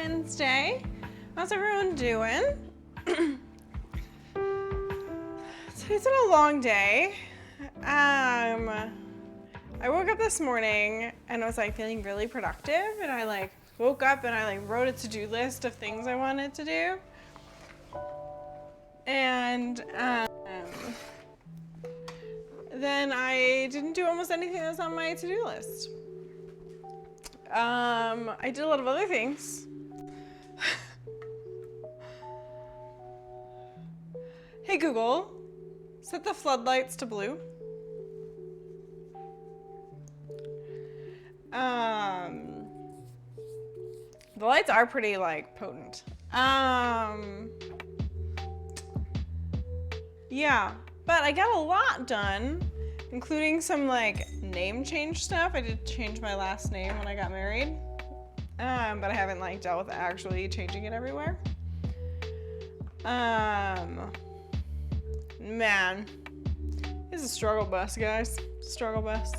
Wednesday. How's everyone doing? Today's been a long day. I woke up this morning and I was like feeling really productive, and I like woke up and I like wrote a to-do list of things I wanted to do. And then I didn't do almost anything that was on my to-do list. I did a lot of other things. Hey Google, set the floodlights to blue. The lights are pretty like potent. Yeah, but I got a lot done, including some like name change stuff. I did change my last name when I got married, but I haven't like dealt with actually changing it everywhere. Man, it's a struggle bus, guys. Struggle bus.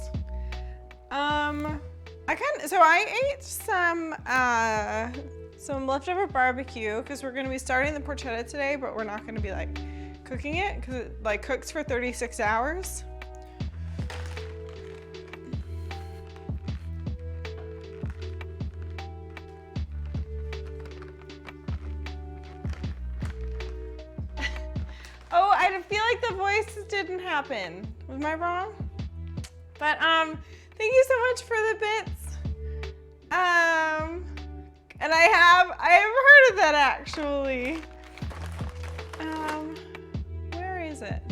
I ate some leftover barbecue because we're gonna be starting the porchetta today, but we're not gonna be like cooking it because it like cooks for 36 hours. Oh, I feel like the voice didn't happen. Was I wrong? But thank you so much for the bits. And I have heard of that actually. Where is it?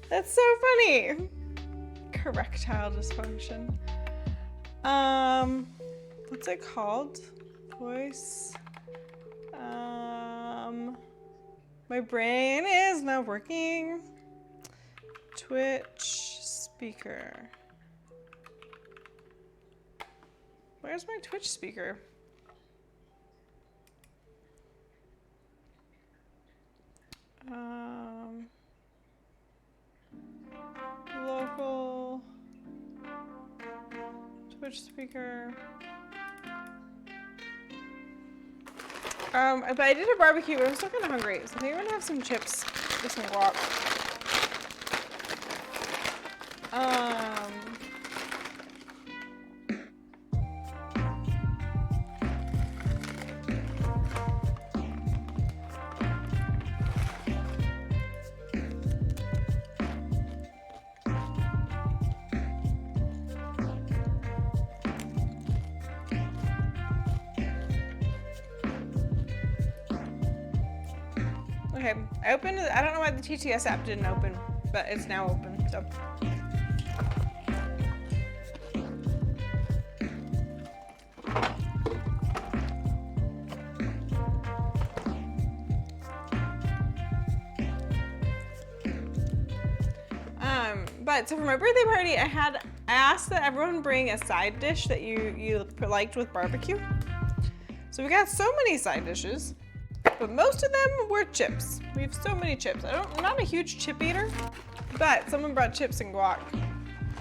That's so funny. Correctile dysfunction. What's it called? Voice. My brain is not working. Twitch speaker. Where's my Twitch speaker? Local Twitch speaker. But I did a barbecue, but I'm still kind of hungry, so I think I'm gonna have some chips with some guac. Okay, I opened it. I don't know why the TTS app didn't open, but it's now open, so. But so for my birthday party, I asked that everyone bring a side dish that you liked with barbecue. So we got so many side dishes. But most of them were chips. We have so many chips. I'm not a huge chip eater, but someone brought chips and guac.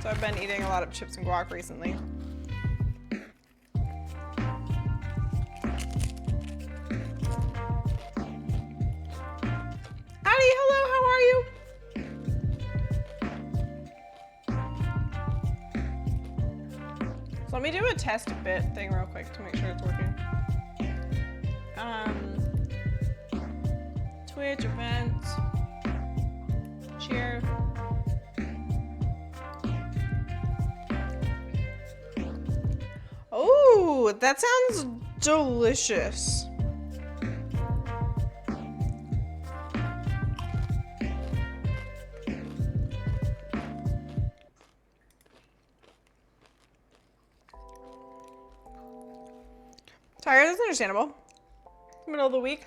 So I've been eating a lot of chips and guac recently. Howdy, hello, how are you? So let me do a test bit thing real quick to make sure it's working. Twitch event, cheer. Oh, that sounds delicious. Tired, that's understandable. Middle of the week.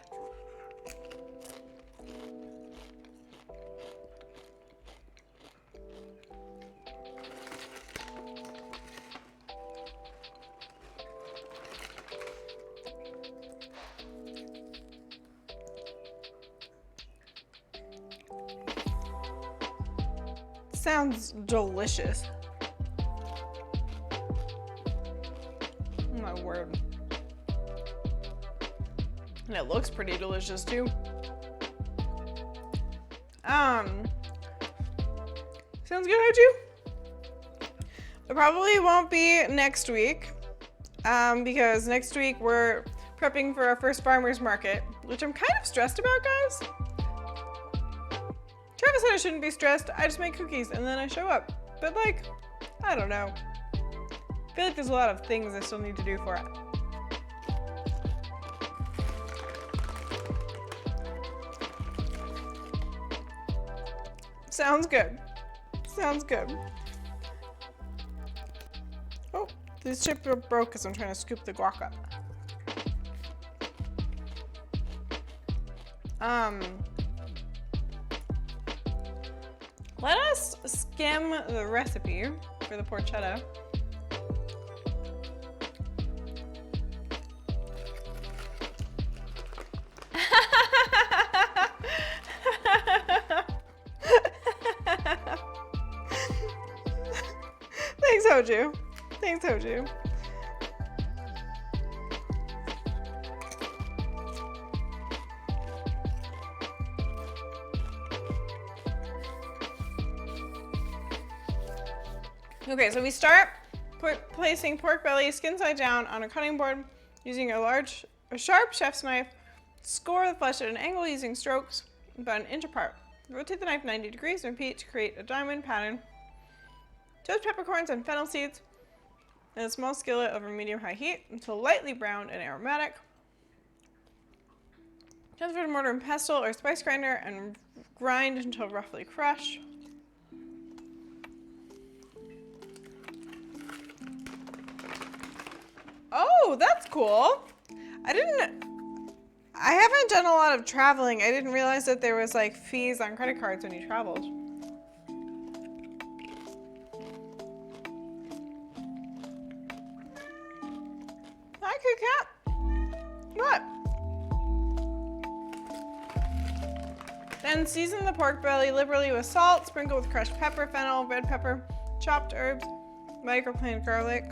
Sounds delicious. my word. And it looks pretty delicious too. Sounds good, Hoju? It probably won't be next week, because next week we're prepping for our first farmer's market, which I'm kind of stressed about, guys. Travis said I shouldn't be stressed. I just make cookies and then I show up. But like, I don't know. I feel like there's a lot of things I still need to do for it. Sounds good. Sounds good. Oh, these chips are broke because I'm trying to scoop the guac up. Let us skim the recipe for the porchetta. Thanks, Hoju. Thanks, Hoju. Okay, so we start placing pork belly skin side down on a cutting board using a sharp chef's knife. Score the flesh at an angle using strokes about an inch apart. Rotate the knife 90 degrees and repeat to create a diamond pattern. Toast peppercorns and fennel seeds in a small skillet over medium-high heat until lightly browned and aromatic. Transfer to mortar and pestle or spice grinder and grind until roughly crushed. Oh, that's cool. I haven't done a lot of traveling. I didn't realize that there was like fees on credit cards when you traveled. Hi, Kit Kat. What? Then season the pork belly liberally with salt, sprinkle with crushed pepper, fennel, red pepper, chopped herbs, microplaned garlic.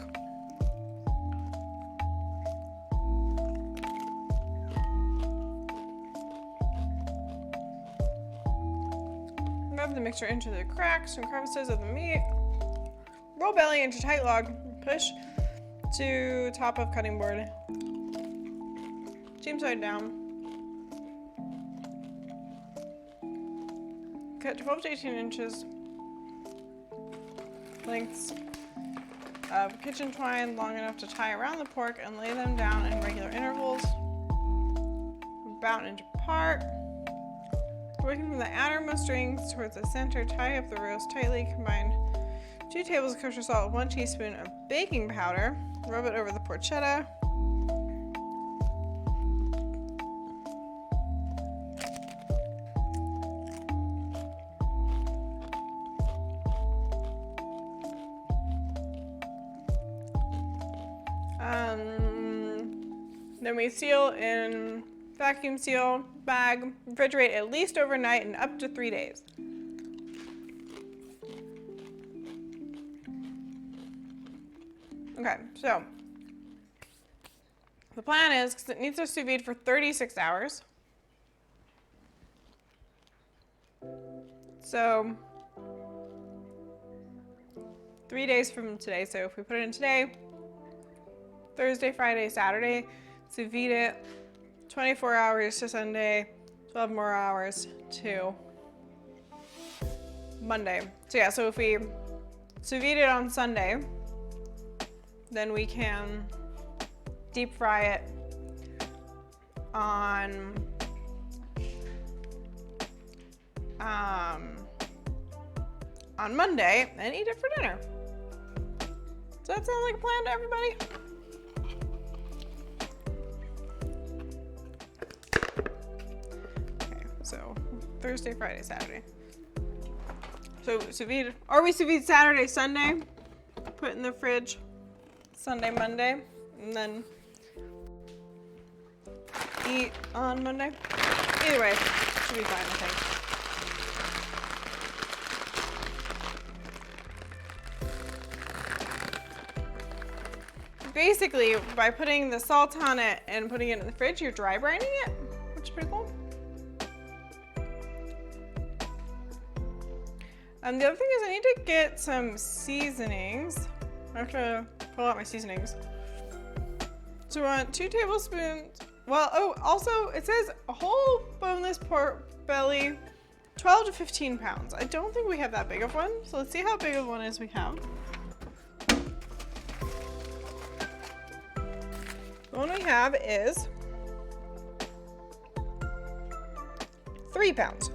Rub the mixture into the cracks and crevices of the meat. Roll belly into tight log. Push to top of cutting board. Seam side down. Cut 12 to 18 inches lengths of kitchen twine long enough to tie around the pork and lay them down in regular intervals, about an inch apart. Working from the outermost strings towards the center, tie up the roast tightly. Combine 2 tablespoons of kosher salt, 1 teaspoon of baking powder. Rub it over the porchetta. Then we seal in vacuum seal bag, refrigerate at least overnight and up to 3 days. Okay, so the plan is, because it needs to sous vide for 36 hours. So 3 days from today. So if we put it in today, Thursday, Friday, Saturday, sous vide it 24 hours to Sunday, 12 more hours to Monday. So yeah, so if we sous vide it on Sunday, then we can deep fry it on Monday and eat it for dinner. Does that sound like a plan to everybody? Okay, so Thursday, Friday, Saturday. So sous vide, or we sous vide Saturday, Sunday, put in the fridge Sunday, Monday, and then eat on Monday. Either way, should be fine, I think. basically, by putting the salt on it and putting it in the fridge, you're dry brining it, which is pretty cool. The other thing is I need to get some seasonings. I have to pull out my seasonings. So I want 2 tablespoons. Well, oh, also it says a whole boneless pork belly, 12 to 15 pounds. I don't think we have that big of one. So let's see how big of one is we have. The one we have is 3 pounds.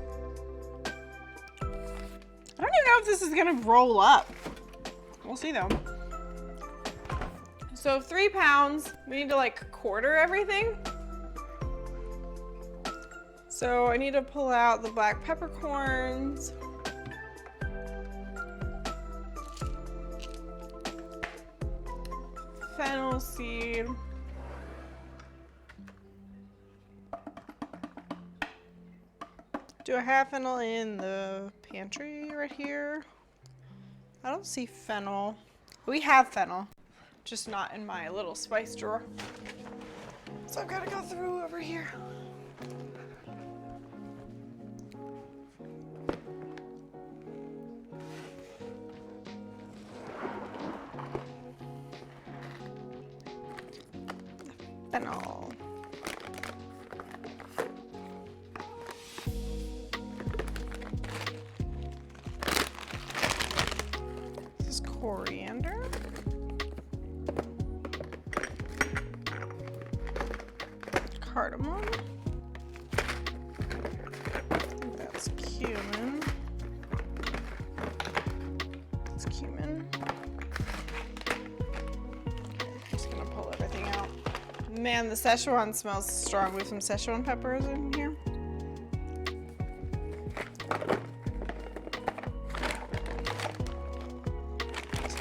I don't even know if this is gonna roll up. We'll see though. So 3 pounds, we need to like quarter everything. So I need to pull out the black peppercorns. Fennel seed. Do I have fennel in the pantry right here? I don't see fennel. We have fennel, just not in my little spice drawer. So I've got to go through over here. Fennel. Coriander, cardamom, that's cumin, that's cumin. Okay, I'm just gonna pull everything out. Man, the Szechuan smells strong with some Szechuan peppers in here.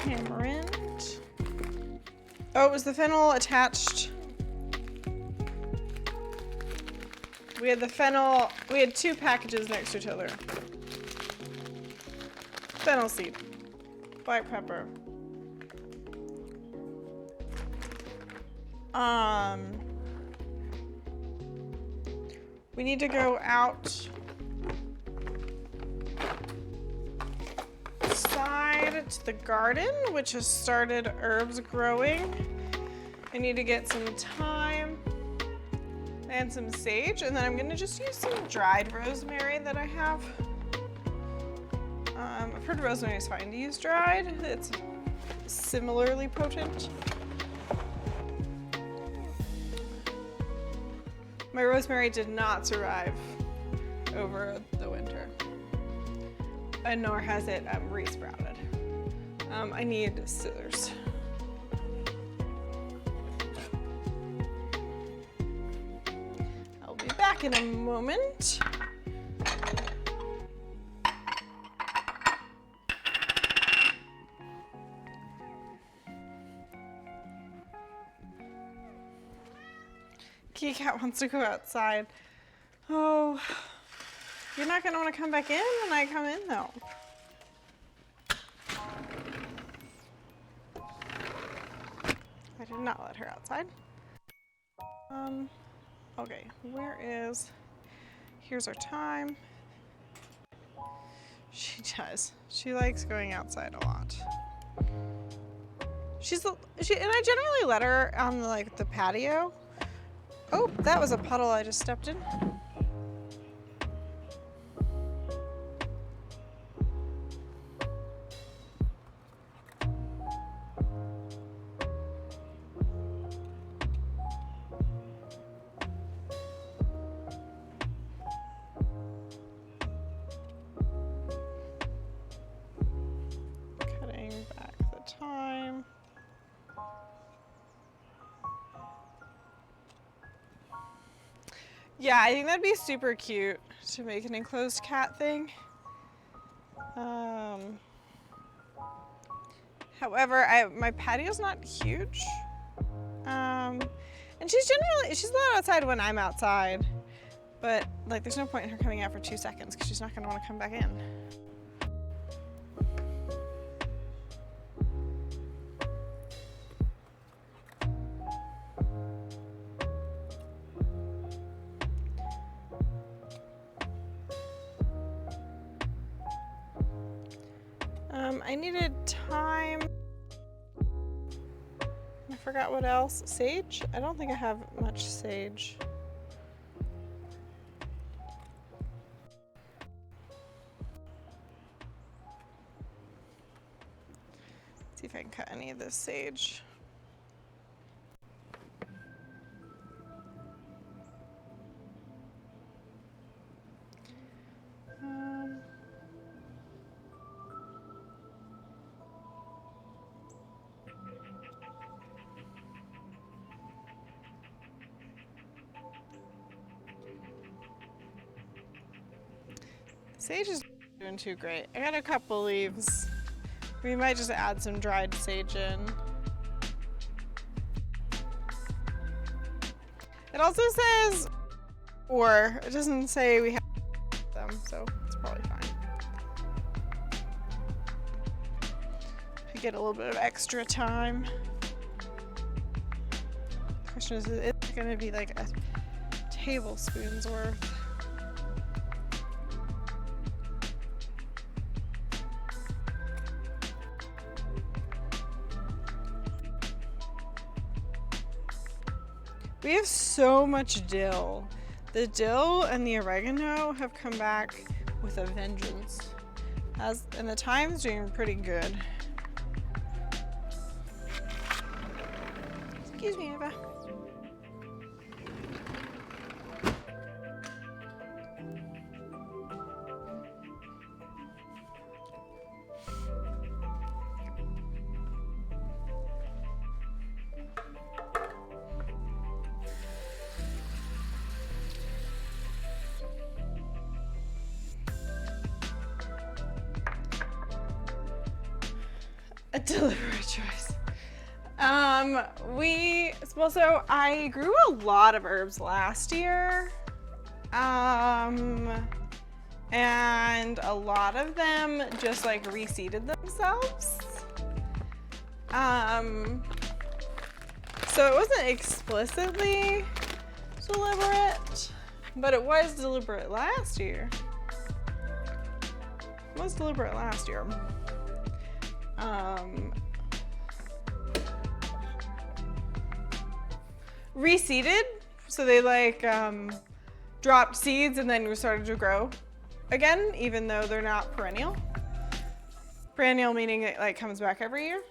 Tamarind. Oh, was the fennel attached? We had the fennel, we had 2 packages next to each other. Fennel seed, black pepper. We need to go outside to the garden, which has started herbs growing. I need to get some thyme and some sage, and then I'm gonna just use some dried rosemary that I have. I've heard rosemary is fine to use dried. It's similarly potent. My rosemary did not survive over the winter, and nor has it resprouted. I need scissors. I'll be back in a moment. Kitty Cat wants to go outside. Oh, you're not gonna want to come back in when I come in though. I did not let her outside. Okay, here's our time. She does. She likes going outside a lot. And I generally let her on the patio. Oh, that was a puddle I just stepped in. Cutting back the thyme. Yeah, I think that'd be super cute to make an enclosed cat thing. However, my patio's not huge. And she's allowed outside when I'm outside. But there's no point in her coming out for 2 seconds because she's not gonna want to come back in. I needed thyme. I forgot what else. Sage? I don't think I have much sage. See if I can cut any of this sage. Sage is doing too great. I got a couple leaves. We might just add some dried sage in. It also says, or it doesn't say we have them, so it's probably fine. I get a little bit of extra time. The question is it going to be like a tablespoon's worth? We have so much dill. The dill and the oregano have come back with a vengeance. And the thyme's doing pretty good. Excuse me, Eva. A deliberate choice. So I grew a lot of herbs last year. And a lot of them just like reseeded themselves. So it wasn't explicitly deliberate, but it was deliberate last year. It was deliberate last year. Reseeded, so they like dropped seeds and then started to grow again, even though they're not perennial. Perennial meaning it like comes back every year.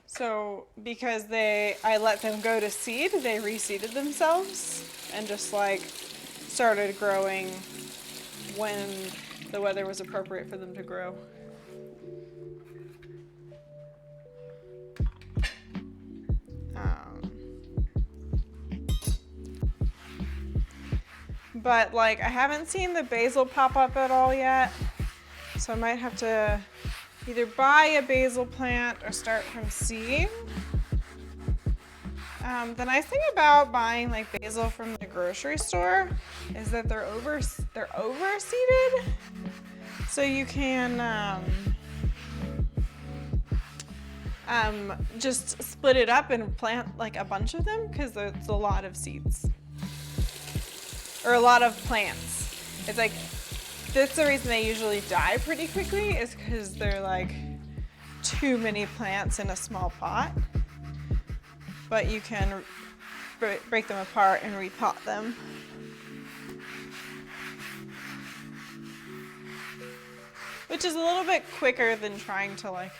So because I let them go to seed, they reseeded themselves and just like started growing when the weather was appropriate for them to grow. But like I haven't seen the basil pop up at all yet, so I might have to either buy a basil plant or start from seed. The nice thing about buying like basil from the grocery store is that they're overseeded, so you can just split it up and plant like a bunch of them because it's a lot of seeds or a lot of plants. It's like that's the reason they usually die pretty quickly is because they're like too many plants in a small pot. But you can break them apart and repot them. Which is a little bit quicker than trying to like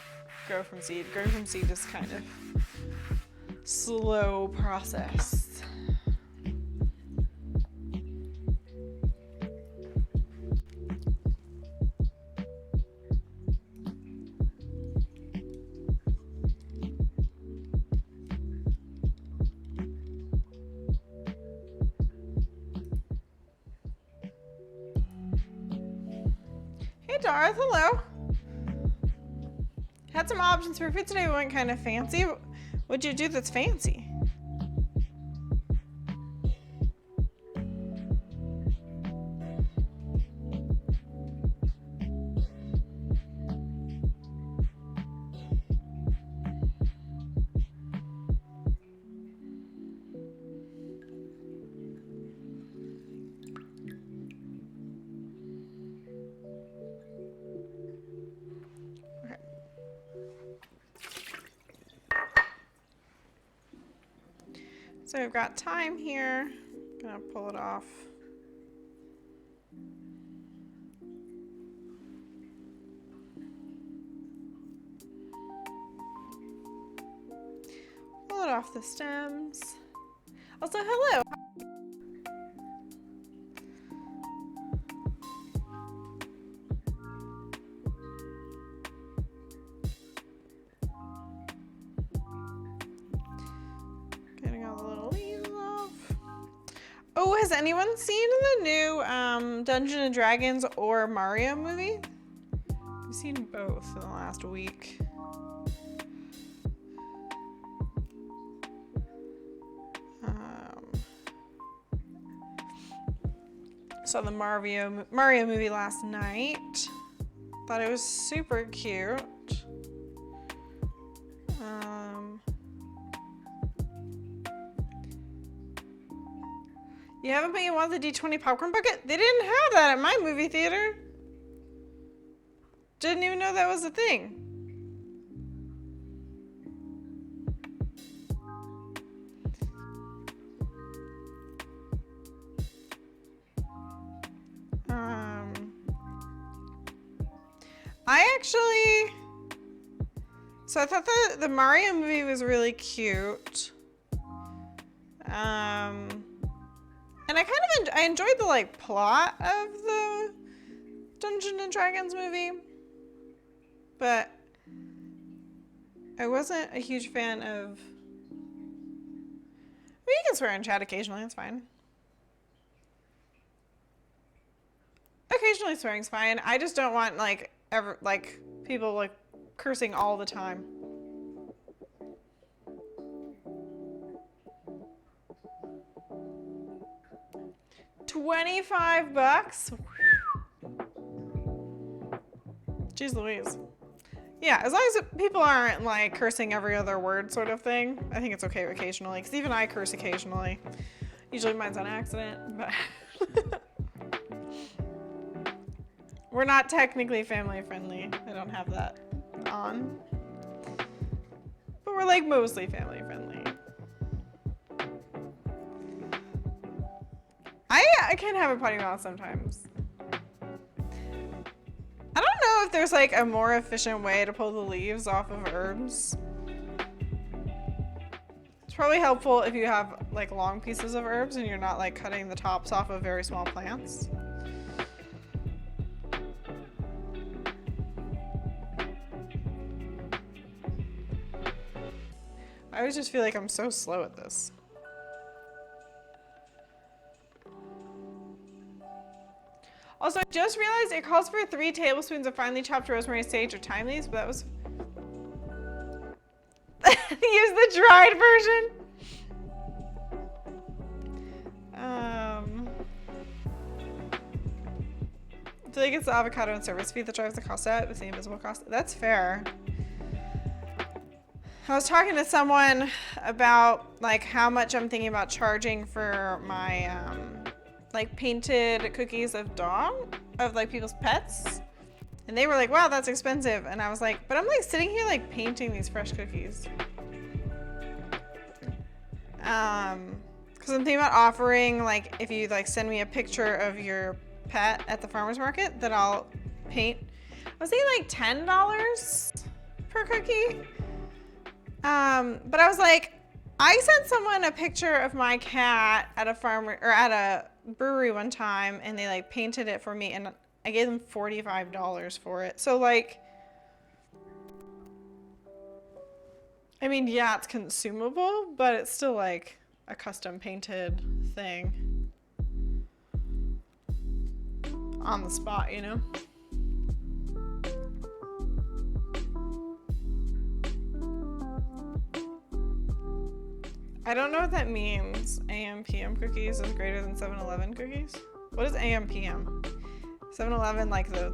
grow from seed. Growing from seed is kind of slow process. Hey Darth, hello. Had some options for food today. We went kind of fancy. What'd you do that's fancy? So I've got time here. Gonna pull it off. Pull it off the stems. Also, hello. Getting all the little leaves off. Oh, has anyone seen the new Dungeons and Dragons or Mario movie? I've seen both in the last week. Saw the Mario movie last night. Thought it was super cute. You haven't, but you want the D20 popcorn bucket? They didn't have that at my movie theater. Didn't even know that was a thing. So I thought the Mario movie was really cute. And I kind of I enjoyed the like plot of the Dungeons and Dragons movie, but I wasn't a huge fan of. I mean, you can swear in chat occasionally; it's fine. Occasionally, swearing's fine. I just don't want people like cursing all the time. $25? Jeez Louise. Yeah, as long as people aren't like cursing every other word sort of thing, I think it's okay occasionally, because even I curse occasionally. Usually mine's on accident, but we're not technically family friendly. I don't have that on. But we're like mostly family friendly. I can have a potty mouth sometimes. I don't know if there's like a more efficient way to pull the leaves off of herbs. It's probably helpful if you have like long pieces of herbs and you're not like cutting the tops off of very small plants. I always just feel like I'm so slow at this. Also, I just realized it calls for 3 tablespoons of finely chopped rosemary, sage, or thyme leaves, but that was... Use the dried version. I feel like it's the avocado and service fee that drives the cost out with the invisible cost. That's fair. I was talking to someone about like how much I'm thinking about charging for my like painted cookies of like people's pets. And they were like, wow, that's expensive. And I was like, but I'm like sitting here like painting these fresh cookies. Cause I'm thinking about offering, like, if you like send me a picture of your pet at the farmer's market, that I'll paint. I was thinking like $10 per cookie. But I was like, I sent someone a picture of my cat at a farmer or at a brewery one time, and they like painted it for me, and I gave them $45 for it. So like, I mean, yeah, it's consumable, but it's still like a custom painted thing on the spot, you know? I don't know what that means. AM PM cookies is greater than 7-Eleven cookies? What is AM PM? 7-Eleven, like the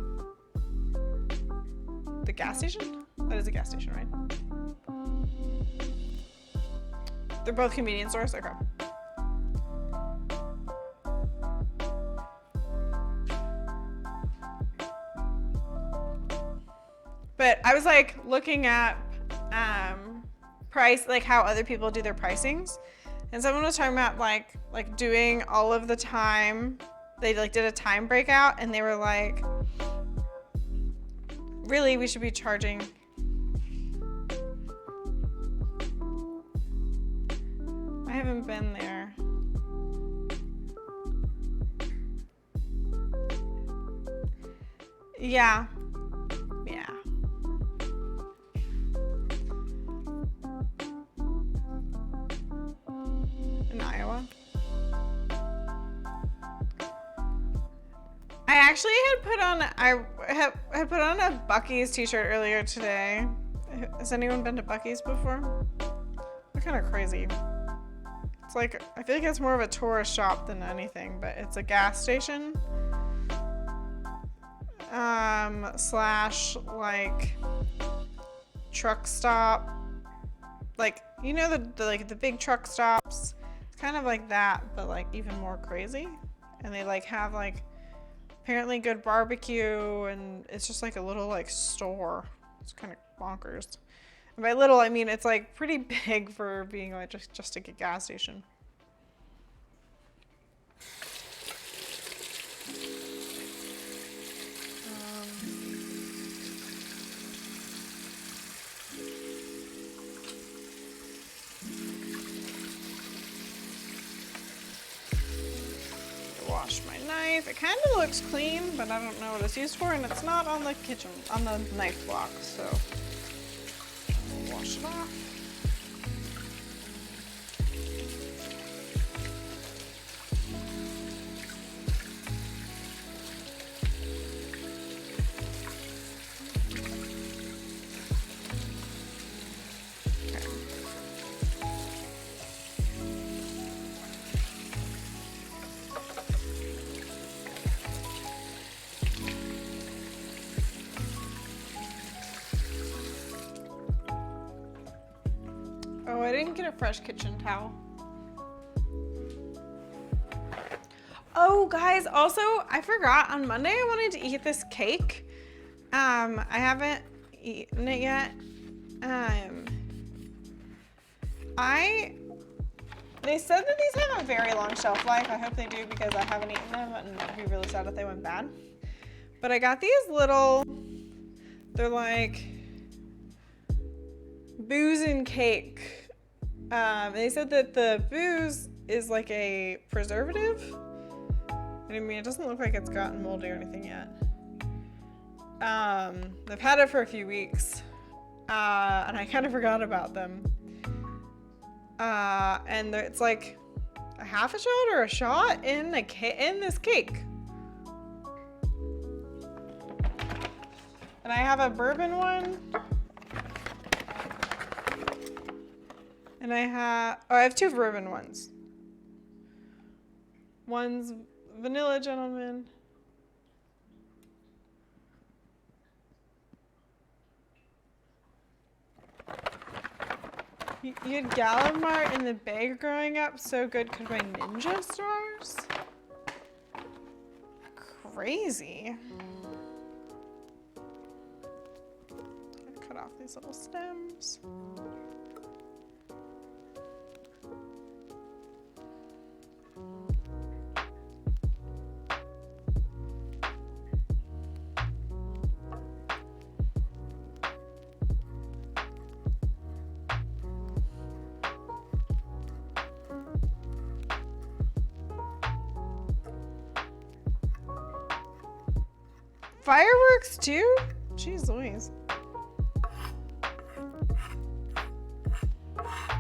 gas station? That is a gas station, right? They're both convenience stores? Okay. But I was like looking at price, like how other people do their pricings. And someone was talking about like doing all of the time. They like did a time breakout and they were like, really, we should be charging. I haven't been there. Yeah. Yeah. In Iowa. I actually had put on a Buc-ee's t-shirt earlier today. Has anyone been to Buc-ee's before? They're kind of crazy. It's like, I feel like it's more of a tourist shop than anything, but it's a gas station. Slash like truck stop. Like, you know the big truck stops? It's kind of like that, but like even more crazy. And they like have like apparently good barbecue, and it's just like a little like store. It's kind of bonkers. And by little I mean it's like pretty big for being like just a gas station. Wash my knife. It kind of looks clean, but I don't know what it's used for, and it's not on the knife block, so I'll wash it off. Oh, I didn't get a fresh kitchen towel. Oh, guys, also, I forgot, on Monday I wanted to eat this cake. I haven't eaten it yet. They said that these have a very long shelf life. I hope they do because I haven't eaten them, and I'd be really sad if they went bad. But I got these little, they're like booze and cake. They said that the booze is like a preservative. I mean, it doesn't look like it's gotten moldy or anything yet. I've had it for a few weeks, and I kind of forgot about them. And it's like a half a shot or a shot in this cake. And I have a bourbon one. And I have two bourbon ones. One's vanilla gentleman. You had Gallimard in the bag growing up. So good. Could buy ninja stars. Crazy. Cut off these little stems. Fireworks too? Jeez Louise.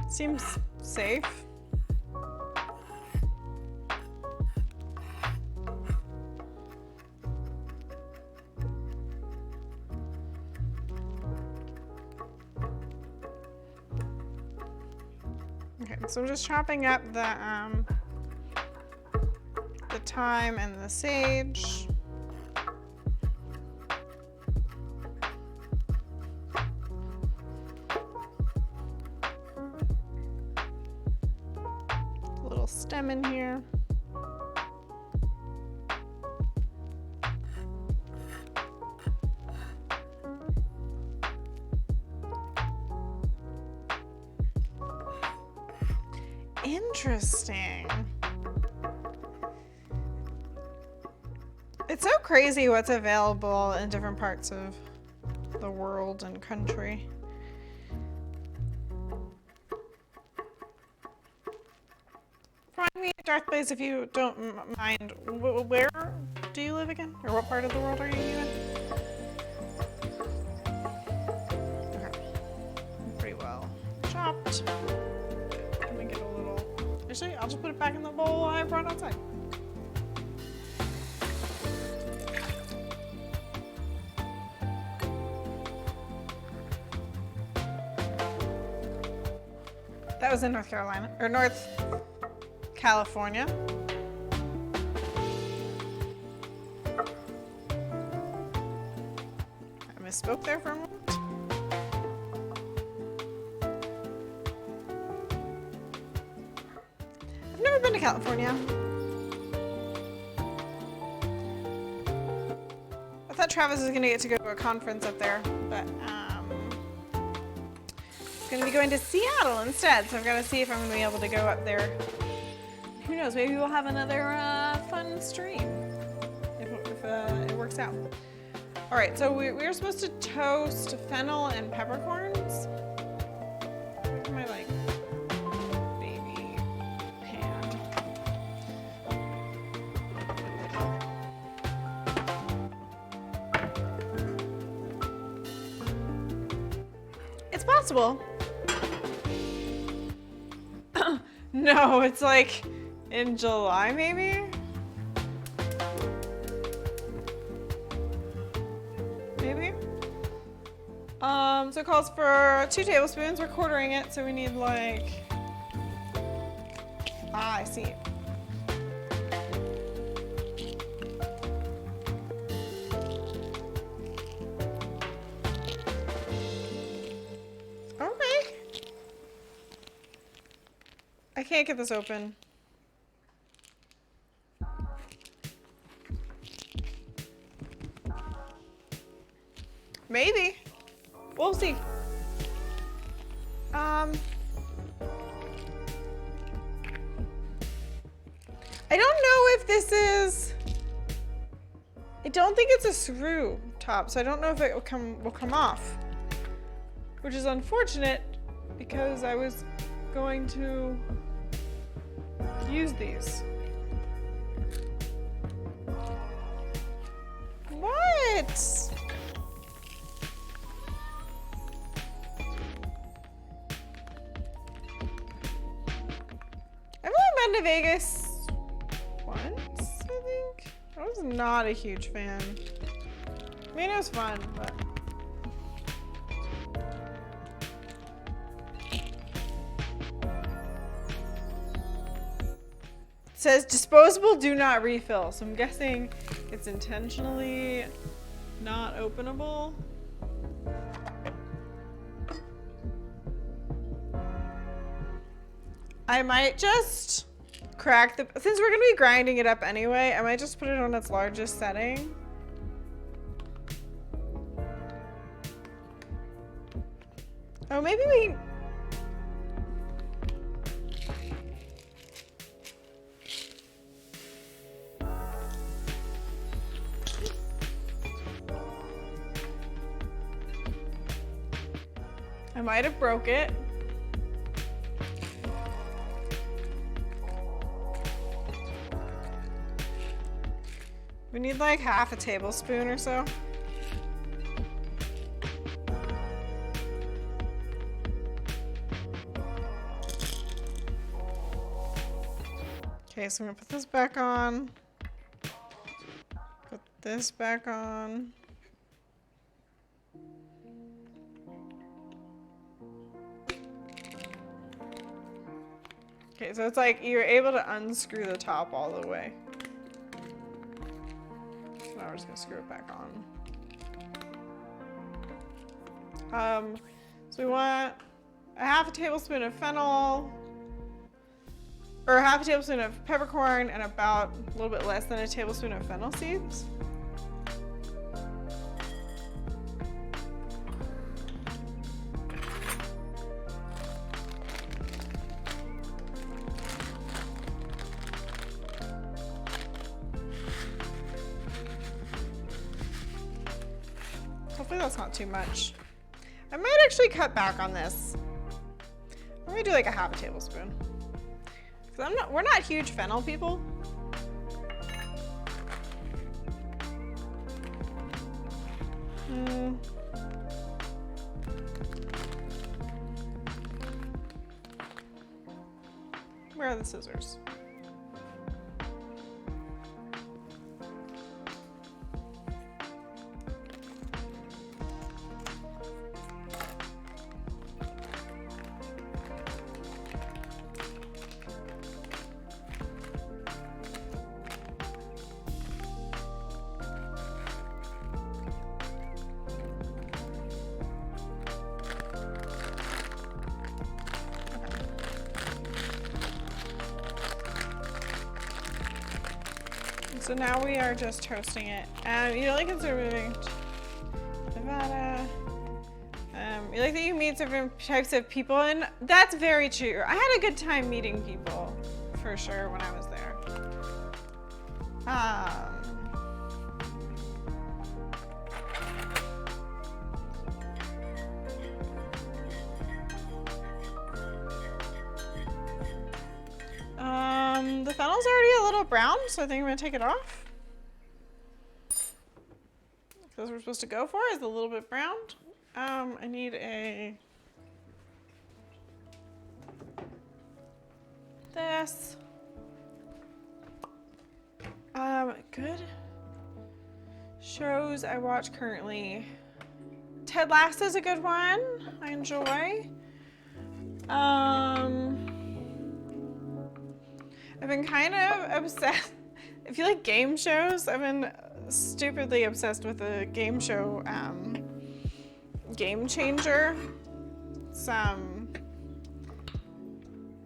Seems safe. Okay, so I'm just chopping up the thyme and the sage. Stem in here. Interesting. It's so crazy what's available in different parts of the world and country. Find me at Darth Blaze if you don't mind. Where do you live again? Or what part of the world are you in? Okay. Pretty well chopped. Let me get a little... Actually, I'll just put it back in the bowl I brought outside. That was in North Carolina, or North California. I misspoke there for a moment. I've never been to California. I thought Travis was gonna get to go to a conference up there, but gonna be going to Seattle instead, so I've got to see if I'm gonna be able to go up there. Who knows? Maybe we'll have another fun stream if it works out. All right, so we were supposed to toast fennel and peppercorns. Where's my like baby pan? It's possible. No, it's like in July, maybe? Maybe? So it calls for 2 tablespoons. We're quartering it, so we need like... Ah, I see. I can't get this open. Maybe. We'll see. I don't know if this is... I don't think it's a screw top, so I don't know if it will come off. Which is unfortunate because I was going to use these. What? I've only been to Vegas once, I think. I was not a huge fan. I mean, it was fun, but... It says disposable, do not refill. So I'm guessing it's intentionally not openable. I might just crack the, since we're gonna be grinding it up anyway, I might just put it on its largest setting. Oh, maybe we... I might have broke it. We need like half a tablespoon or so. Okay, so I'm gonna put this back on. Put this back on. Okay, so it's like you're able to unscrew the top all the way. Now we're just gonna screw it back on. So we want a half a tablespoon of fennel, or a half a tablespoon of peppercorn, and about a little bit less than a tablespoon of fennel seeds. Hopefully that's not too much. I might actually cut back on this. I'm gonna do like a half a tablespoon. Cause we're not huge fennel people. Where are the scissors? So now we are just toasting it. You like conserving Nevada. You like that you meet different types of people, and that's very true. I had a good time meeting people, for sure, when I was there. The fennel's already a little brown, so I think I'm gonna take it off. That's what we're supposed to go for, is a little bit browned. I need this. Good shows I watch currently. Ted Lasso's a good one. I enjoy. I've been kind of obsessed. If you like game shows, I've been stupidly obsessed with a game show, Game Changer. It's on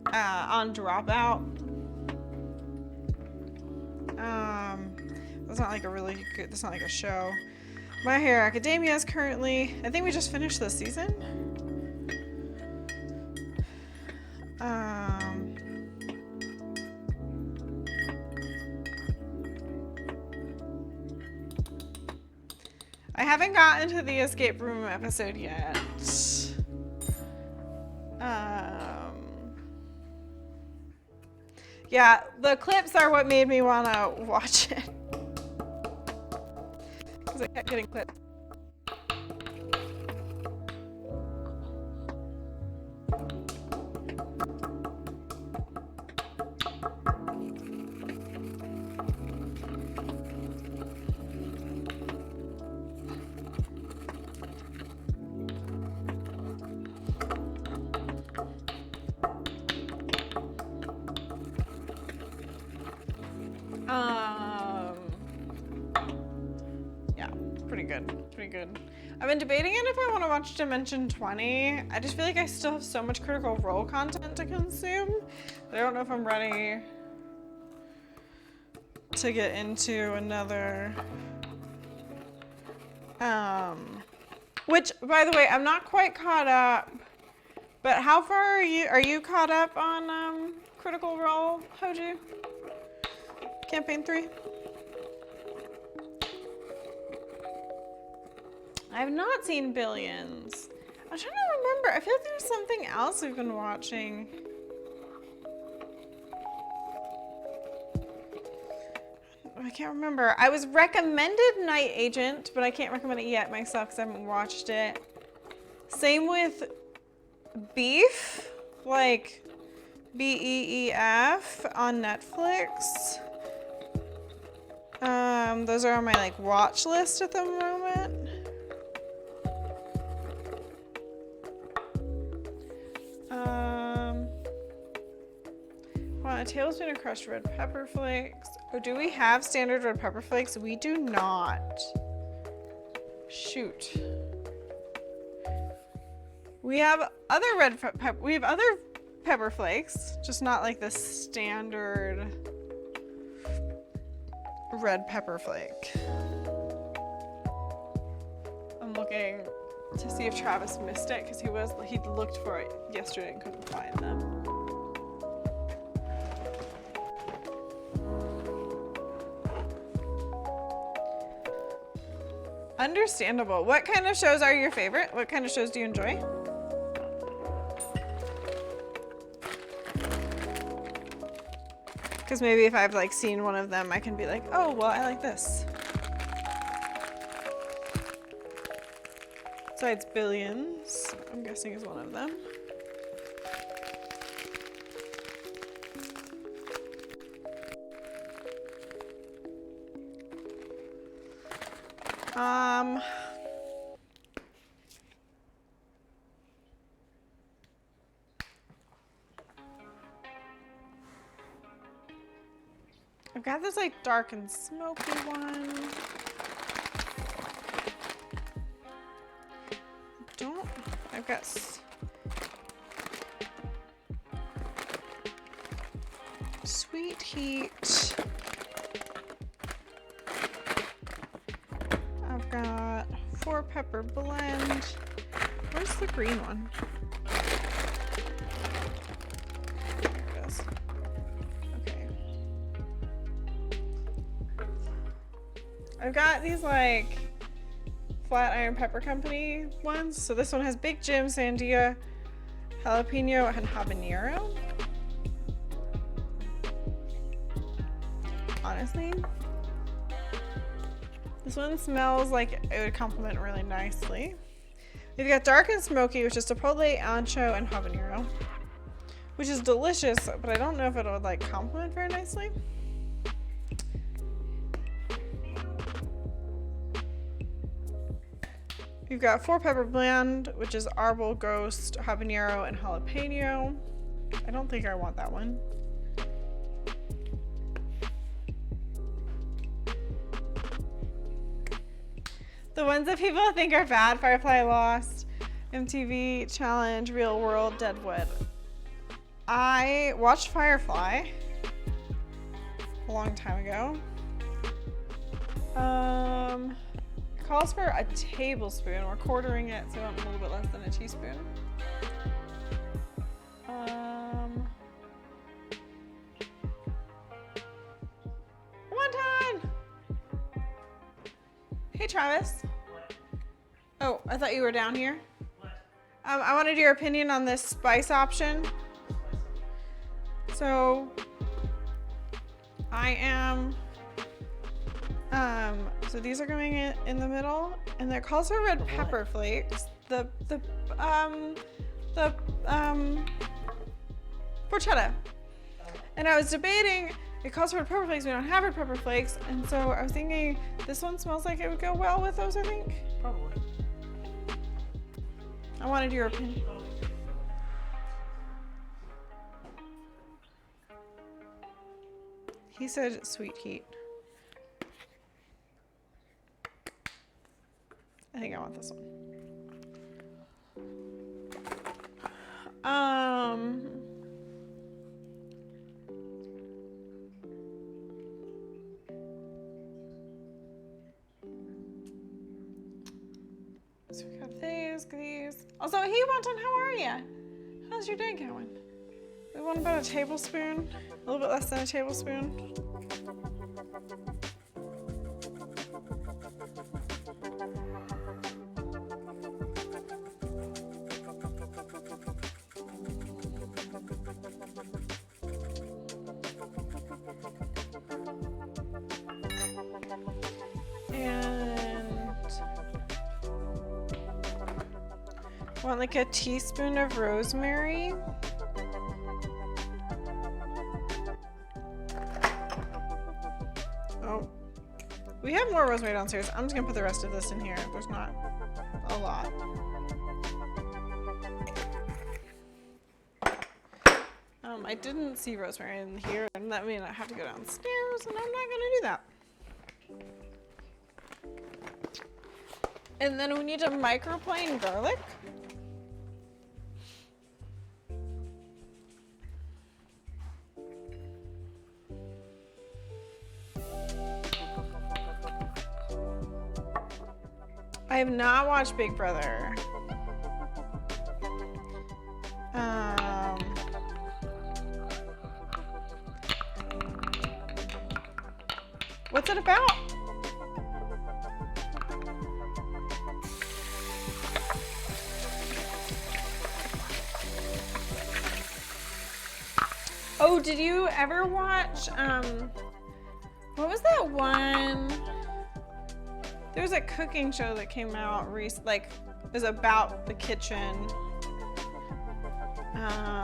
Dropout. That's not like a really good, that's not like a show. My Hero Academia is currently, I think we just finished this season. I haven't gotten to the escape room episode yet. Yeah, the clips are what made me want to watch it. Because I kept getting clips. Yeah, pretty good. I've been debating it if I want to watch Dimension 20. I just feel like I still have so much Critical Role content to consume. But I don't know if I'm ready to get into another. Which, by the way, I'm not quite caught up. But how far are you? Are you caught up on Critical Role, Hoju? Campaign 3? I have not seen Billions. I'm trying to remember. I feel like there's something else we've been watching. I can't remember. I was recommended Night Agent, but I can't recommend it yet myself because I haven't watched it. Same with Beef, like BEEF on Netflix. Those are on my like watch list at the moment. Want a tablespoon of crushed red pepper flakes. Oh, do we have standard red pepper flakes? We do not. Shoot. We have other pepper flakes, just not like the standard red pepper flake. I'm looking to see if Travis missed it because he looked for it yesterday and couldn't find them. Understandable. What kind of shows are your favorite? What kind of shows do you enjoy? Because maybe if I've like seen one of them, I can be like, oh, well, I like this. Besides Billions, I'm guessing is one of them. I've got this like dark and smoky one. I've got Sweet Heat. I've got 4-pepper blend. Where's the green one? There it is. Okay. I've got these like Flatiron Pepper Company ones. So this one has Big Jim, Sandia, jalapeno, and habanero. Honestly, this one smells like it would complement really nicely. We've got dark and smoky, which is chipotle, ancho, and habanero, which is delicious, but I don't know if it would like complement very nicely. You've got 4-pepper blend, which is arbol, ghost, habanero, and jalapeno. I don't think I want that one. The ones that people think are bad: Firefly, Lost, MTV Challenge, Real World, Deadwood. I watched Firefly a long time ago. Calls for a tablespoon. We're quartering it, so I want a little bit less than a teaspoon. One. Hey, Travis. Oh, I thought you were down here. I wanted your opinion on this spice option. So, I am. So these are going in the middle, and they're calls for red pepper flakes. The porchetta. And I was debating, it calls for red pepper flakes, we don't have red pepper flakes, and so I was thinking this one smells like it would go well with those, I think. Probably. I wanted your opinion. He said Sweet Heat. I think I want this one. So we got these. Also, hey, Wanton, how are ya? How's your day going? We want about a tablespoon, a little bit less than a tablespoon. Want like a teaspoon of rosemary. Oh, we have more rosemary downstairs. I'm just gonna put the rest of this in here. There's not a lot. I didn't see rosemary in here, and that means I have to go downstairs, and I'm not gonna do that. And then we need to microplane garlic. I have not watched Big Brother. What's it about? Oh, did you ever watch, what was that one? There was a cooking show that came out like, it was about the kitchen. I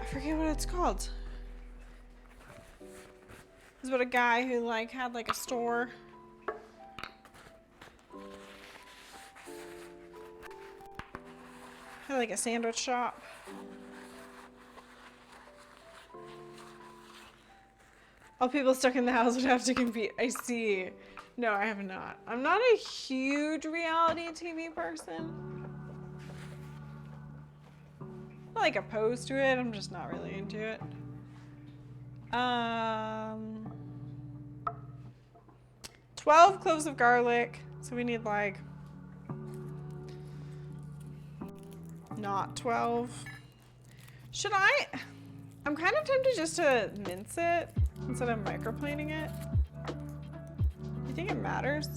forget what it's called. It was about a guy who like had like a store. Had like a sandwich shop. All people stuck in the house would have to compete. I see. No, I have not. I'm not a huge reality TV person. I'm not like opposed to it. I'm just not really into it. 12 cloves of garlic. So we need like not 12. Should I? I'm kind of tempted just to mince it instead of microplaning it. You think it matters?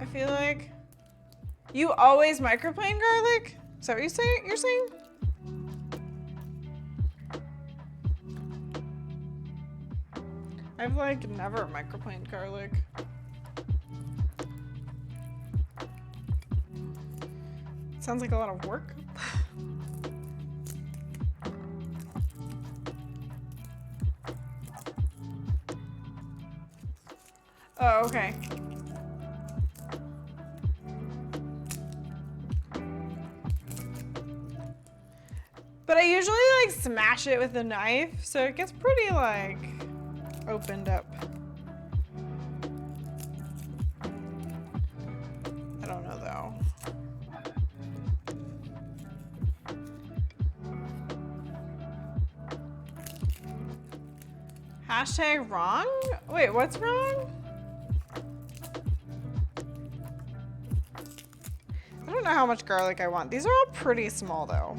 I feel like you always microplane garlic? Is that what you're saying? I've like never microplaned garlic. Sounds like a lot of work. Oh, okay. But I usually like smash it with a knife, so it gets pretty like opened up. I don't know though. Hashtag wrong? Wait, what's wrong? I don't know how much garlic I want. These are all pretty small though.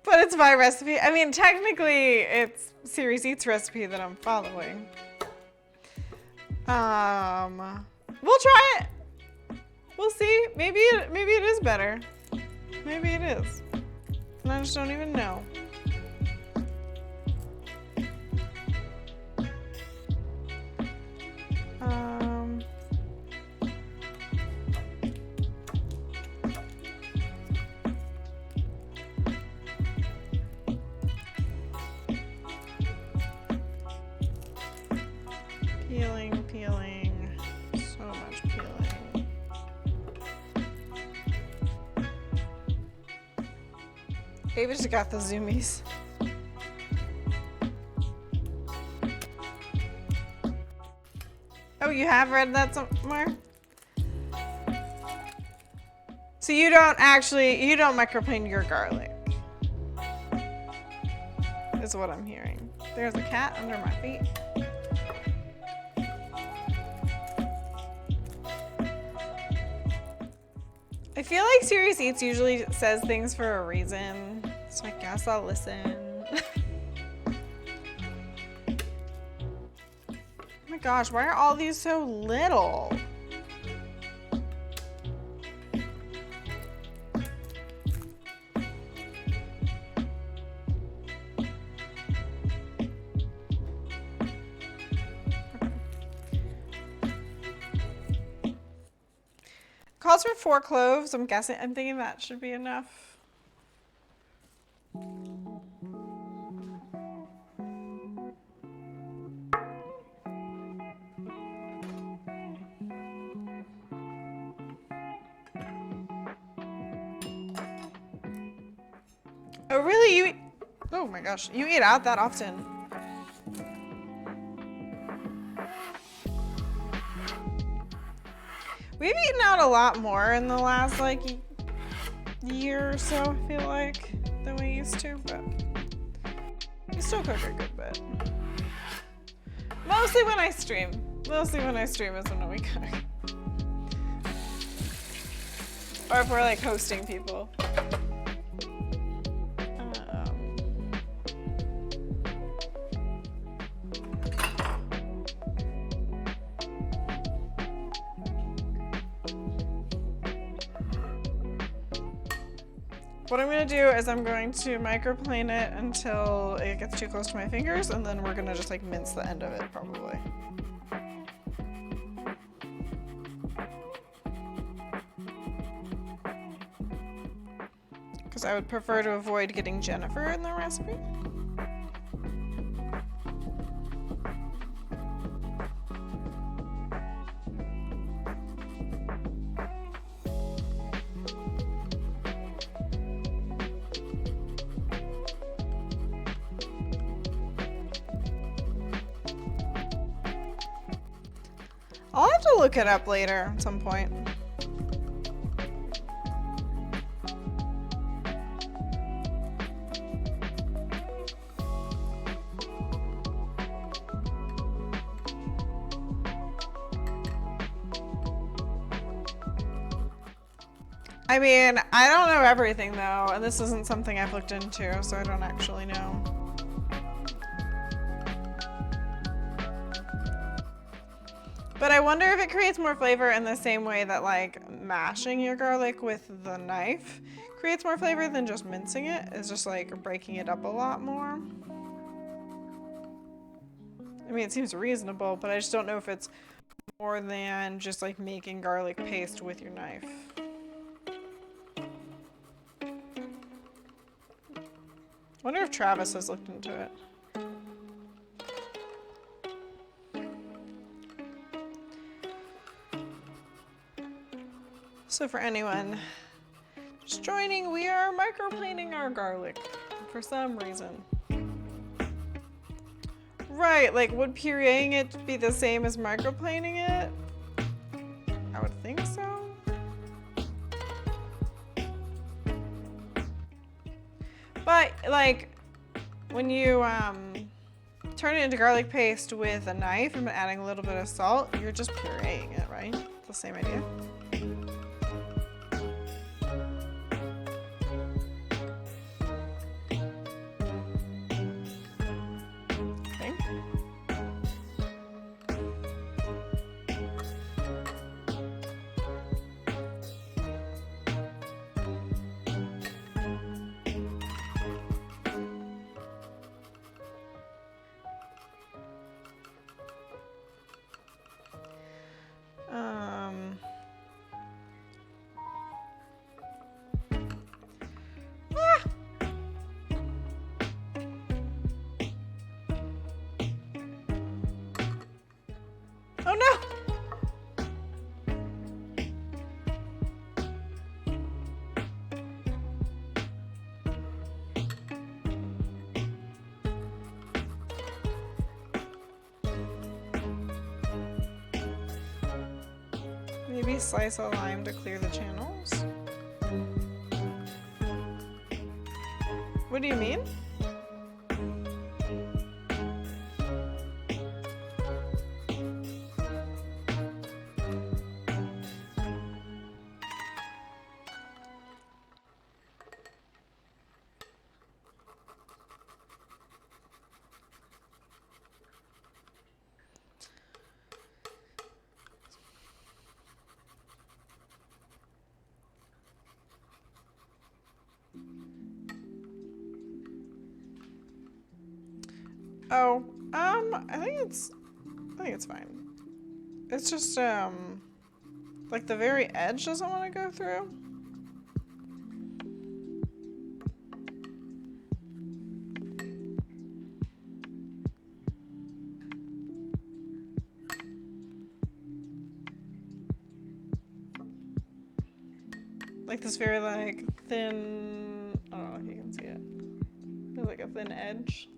But it's my recipe. I mean, technically, it's Series Eats recipe that I'm following. We'll try it. We'll see. Maybe it is better. Maybe it is. And I just don't even know. Peeling, so much peeling. Ava just got the zoomies. Oh, you have read that somewhere? So you don't microplane your garlic, is what I'm hearing. There's a cat under my feet. I feel like Series Eats usually says things for a reason, so I guess I'll listen. Oh my gosh, why are all these so little? Calls for 4 cloves. I'm thinking that should be enough. Oh, really? You eat... Oh my gosh. You eat out that often? We've eaten out a lot more in the last, like, year or so, I feel like, than we used to, but we still cook a good bit. Mostly when I stream. Mostly when I stream is when we cook. Or if we're, like, hosting people. What I'm gonna do is I'm going to microplane it until it gets too close to my fingers, and then we're gonna just like mince the end of it, probably. Because I would prefer to avoid getting Jennifer in the recipe. I'll have to look it up later at some point. I mean, I don't know everything though, and this isn't something I've looked into, so I don't actually know. But I wonder if it creates more flavor in the same way that like mashing your garlic with the knife creates more flavor than just mincing it. It's just like breaking it up a lot more. I mean, it seems reasonable, but I just don't know if it's more than just like making garlic paste with your knife. I wonder if Travis has looked into it. So for anyone just joining, we are microplaning our garlic for some reason. Right, like would pureeing it be the same as microplaning it? I would think so. But like when you turn it into garlic paste with a knife and adding a little bit of salt, you're just pureeing it, right? It's the same idea. Oh no! Maybe slice a lime to clear the channels. What do you mean? Oh, I think it's fine. It's just, like the very edge doesn't want to go through. Like this very like thin, I don't know if you can see it. like a thin edge.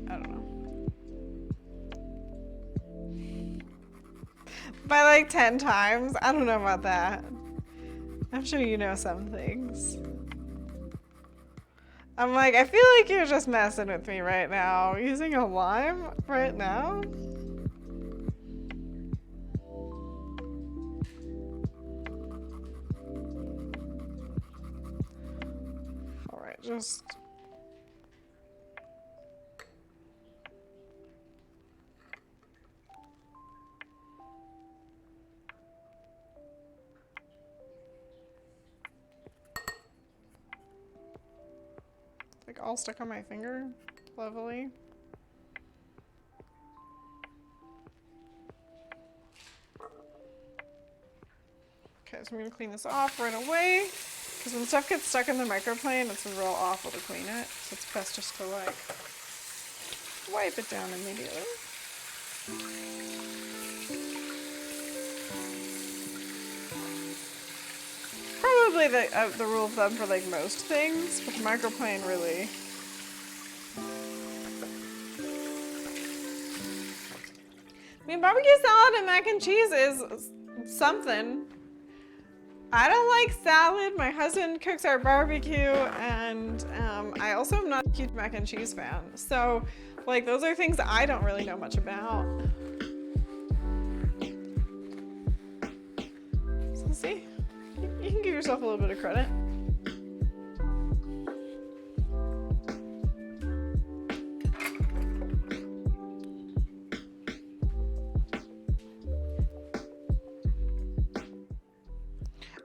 I don't know. By like 10 times? I don't know about that. I'm sure you know some things. I'm like, I feel like you're just messing with me right now. Using a lime right now? Alright, just... like all stuck on my finger. Lovely. Okay, so I'm gonna clean this off right away. Because when stuff gets stuck in the microplane, it's real awful to clean it. So it's best just to like wipe it down immediately. Probably the rule of thumb for like most things, but the microplane really. I mean, barbecue salad and mac and cheese is something. I don't like salad. My husband cooks our barbecue, and I also am not a huge mac and cheese fan. So, like, those are things that I don't really know much about. So, see, you can give yourself a little bit of credit.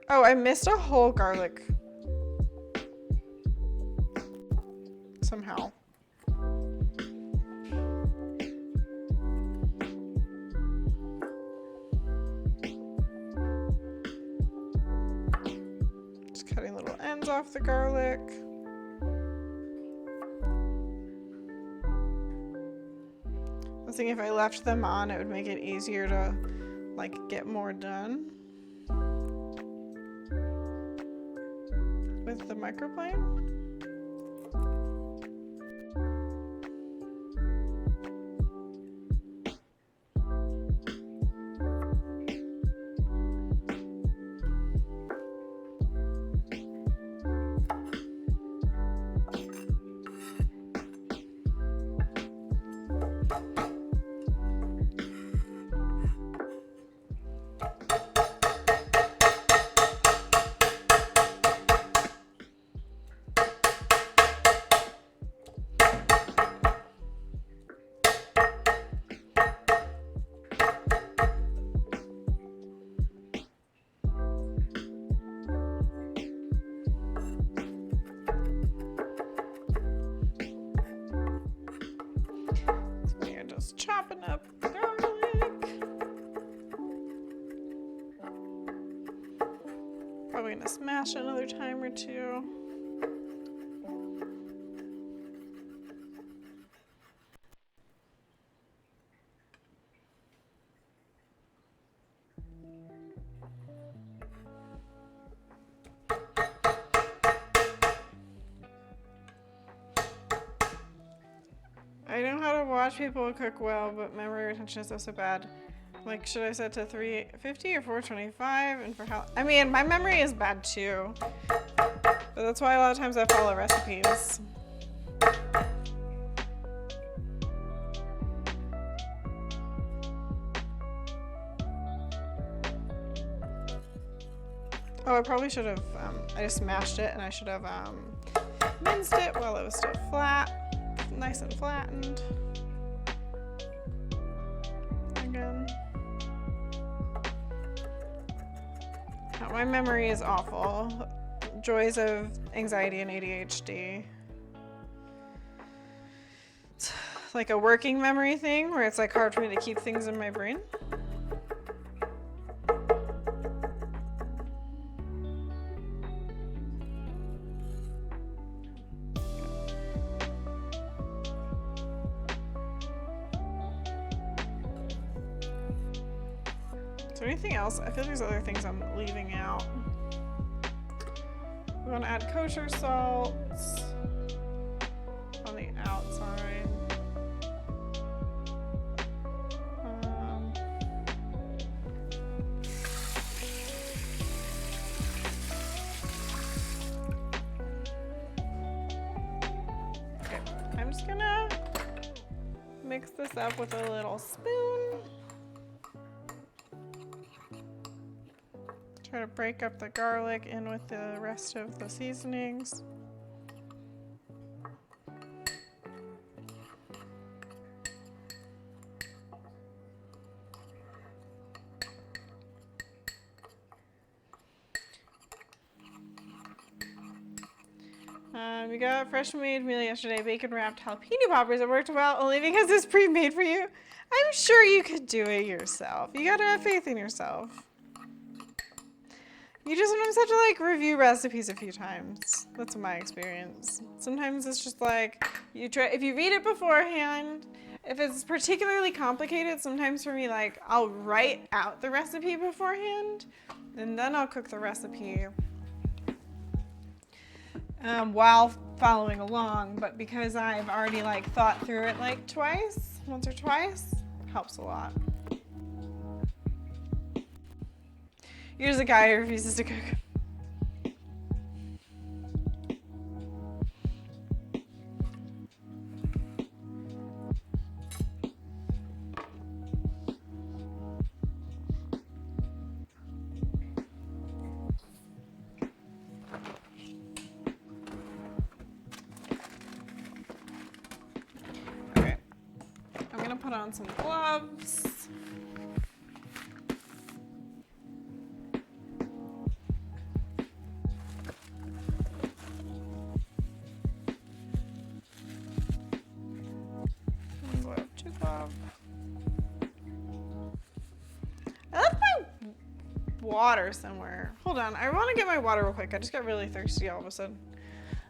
Oh, I missed a whole garlic. Somehow. Just cutting little ends off the garlic. I was thinking if I left them on, it would make it easier to like get more done. With the microplane. Chopping up garlic. Probably gonna smash another time or two. I know how to watch people cook well, but memory retention is so bad. Like, should I set to 350 or 425? And for how? I mean, my memory is bad too. But that's why a lot of times I follow recipes. Oh, I probably should have, I just mashed it and I should have minced it while it was still flat. Nice and flattened. Again. Oh, my memory is awful. Joys of anxiety and ADHD. It's like a working memory thing where it's like hard for me to keep things in my brain. there anything else? I feel there's other things I'm leaving out. We want to add kosher salts on the outside. Okay, I'm just gonna mix this up with a little spoon. Try to break up the garlic in with the rest of the seasonings. We got fresh made meal yesterday, bacon wrapped jalapeno poppers. It worked well only because it's pre-made for you. I'm sure you could do it yourself. You gotta have faith in yourself. You just sometimes have to like review recipes a few times. That's my experience. Sometimes it's just like you try, if you read it beforehand, if it's particularly complicated, sometimes for me, like I'll write out the recipe beforehand and then I'll cook the recipe while following along. But because I've already like thought through it like once or twice, helps a lot. You're just a guy who refuses to cook. Okay, I'm gonna put on some gloves. I left my water somewhere. Hold on, I want to get my water real quick. I just got really thirsty all of a sudden.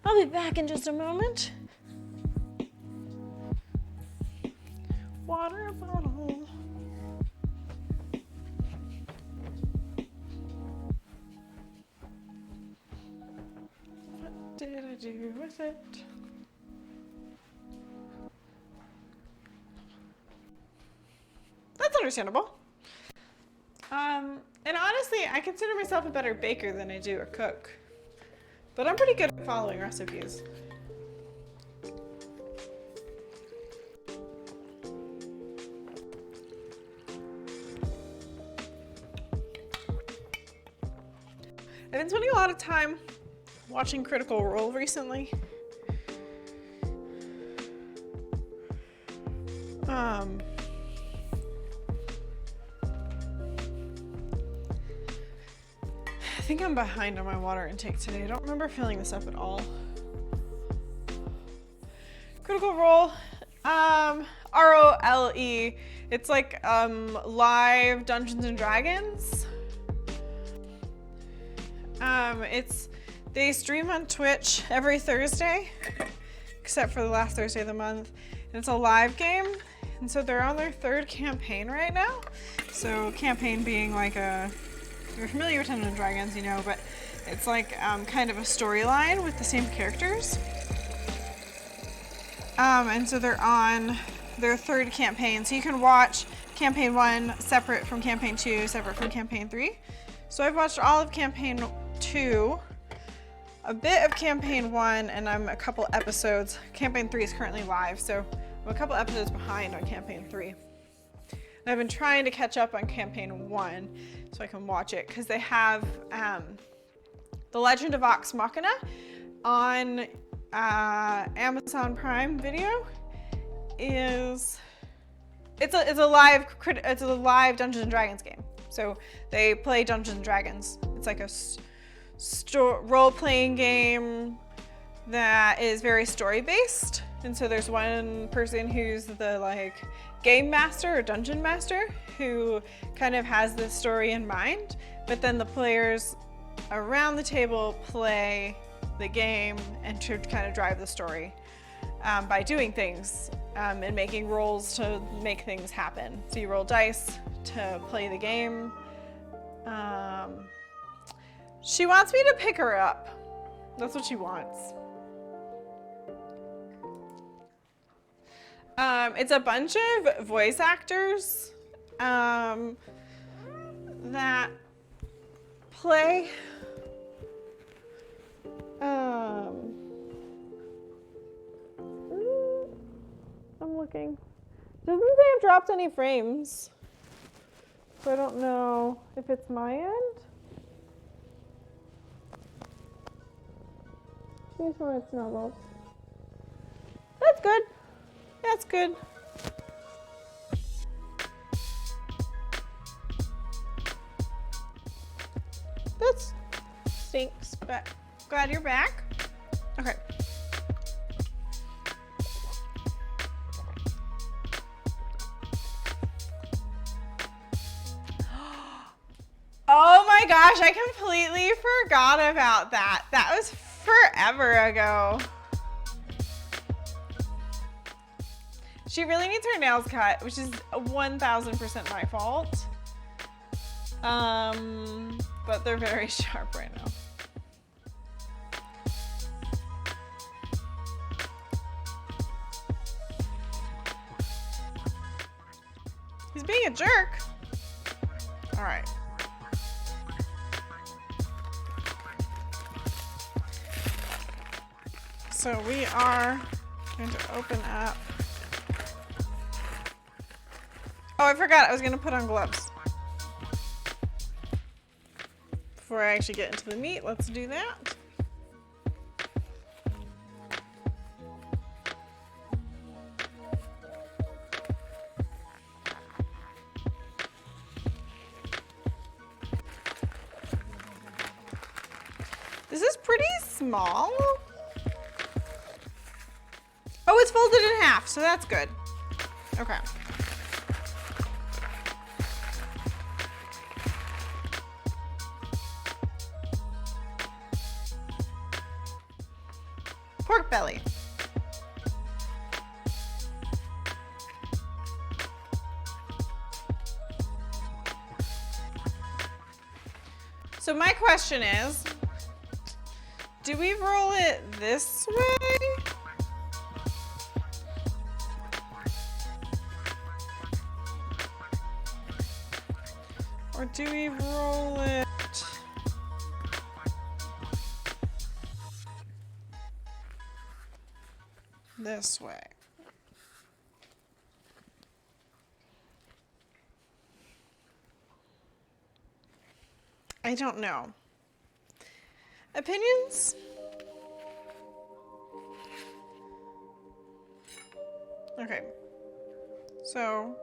I'll be back in just a moment. Water bottle. What did I do with it? That's understandable. And honestly, I consider myself a better baker than I do a cook. But I'm pretty good at following recipes. I've been spending a lot of time watching Critical Role recently. I think I'm behind on my water intake today. I don't remember filling this up at all. Critical Role, ROLE. It's like live Dungeons and Dragons. They stream on Twitch every Thursday, except for the last Thursday of the month. And it's a live game, and so they're on their third campaign right now. So campaign being like if you're familiar with Dungeons and Dragons, you know, but it's like kind of a storyline with the same characters. And so they're on their third campaign. So you can watch campaign 1 separate from campaign 2, separate from campaign 3. So I've watched all of campaign 2, a bit of campaign 1, and I'm a couple episodes. Campaign 3 is currently live, so I'm a couple episodes behind on campaign 3. And I've been trying to catch up on campaign 1 so I can watch it, because they have The Legend of Vox Machina on Amazon Prime Video. It's a live Dungeons and Dragons game. So they play Dungeons and Dragons. It's like a role-playing game that is very story-based. And so there's one person who's the like game master or dungeon master who kind of has this story in mind, but then the players around the table play the game and to kind of drive the story by doing things and making rolls to make things happen. So you roll dice to play the game, She wants me to pick her up. That's what she wants. It's a bunch of voice actors that play. I'm looking. Doesn't say I've dropped any frames. So I don't know if it's my end. She's one of snuggled. That's good. That's good. That stinks, but glad you're back. Okay. Oh my gosh, I completely forgot about that. That was forever ago. She really needs her nails cut, which is 1000% my fault. But they're very sharp right now. He's being a jerk. All right. So we are going to open up. Oh, I forgot I was going to put on gloves. Before I actually get into the meat, let's do that. This is pretty small. Oh, it's folded in half, so that's good. Okay. Pork belly. So my question is, do we roll it this way? Or do we roll it this way? I don't know. Opinions? Okay. So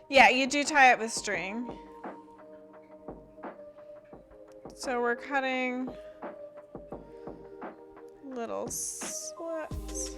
yeah, you do tie it with string. So we're cutting little slits.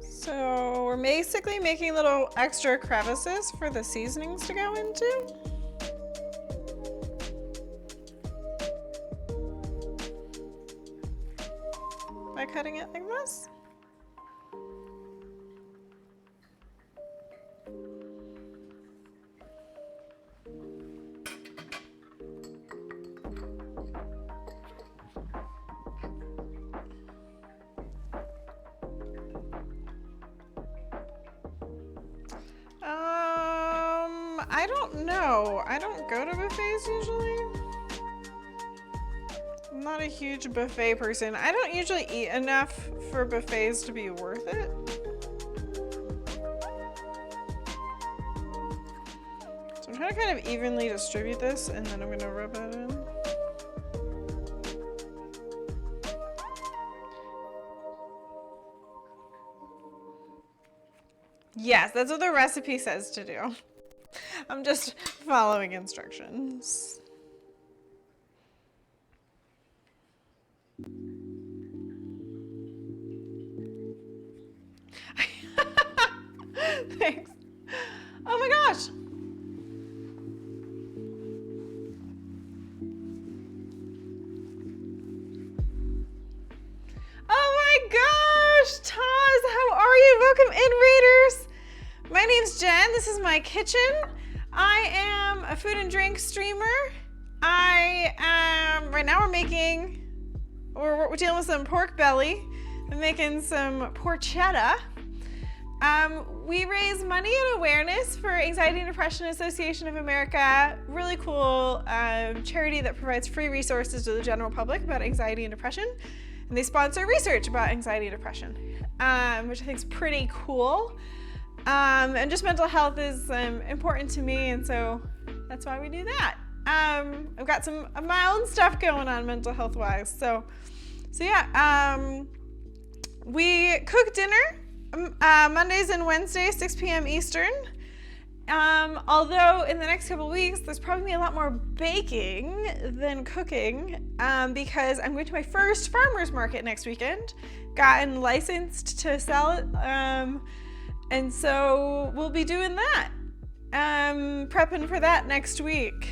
So we're basically making little extra crevices for the seasonings to go into. By cutting it like this. I don't know. I don't go to buffets usually. I'm not a huge buffet person. I don't usually eat enough for buffets to be worth it. So I'm trying to kind of evenly distribute this, and then I'm going to rub that in. Yes, that's what the recipe says to do. I'm just following instructions. Thanks. Oh my gosh. Oh my gosh, Taz, how are you? Welcome in, Raiders. My name's Jen. This is my kitchen. I am a food and drink streamer. Right now we're dealing with some pork belly. I'm making some porchetta. We raise money and awareness for Anxiety and Depression Association of America. Really cool charity that provides free resources to the general public about anxiety and depression. And they sponsor research about anxiety and depression, which I think is pretty cool. And just mental health is important to me, and so that's why we do that. I've got some of my own stuff going on mental health wise. So yeah, we cook dinner Mondays and Wednesdays, 6 p.m. Eastern. Although in the next couple weeks, there's probably a lot more baking than cooking because I'm going to my first farmer's market next weekend. Gotten licensed to sell it. And so we'll be doing that. Prepping for that next week.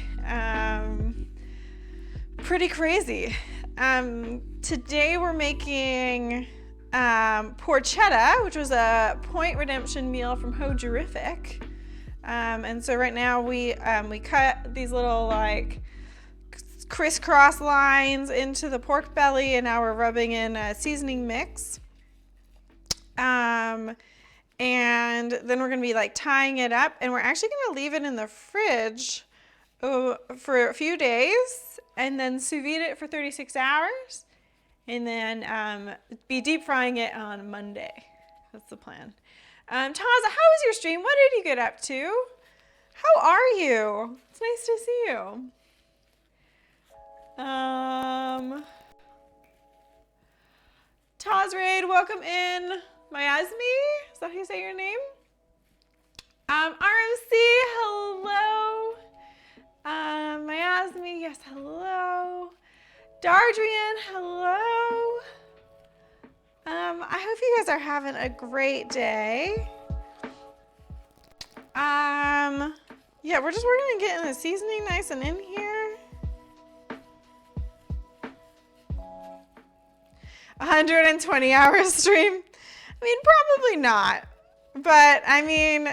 Pretty crazy. Today we're making porchetta, which was a point redemption meal from Hojerific. And so right now we cut these little like crisscross lines into the pork belly, and now we're rubbing in a seasoning mix. And then we're gonna be like tying it up, and we're actually gonna leave it in the fridge for a few days, and then sous vide it for 36 hours, and then be deep frying it on Monday. That's the plan. Taza, how was your stream? What did you get up to? How are you? It's nice to see you. Taz Raid, welcome in. Mayasmi, is that how you say your name? RMC, hello. Mayasmi, yes, hello. Dardrian, hello. I hope you guys are having a great day. Yeah, we're just working on getting the seasoning nice and in here. 120 hours stream. I mean, probably not. But I mean,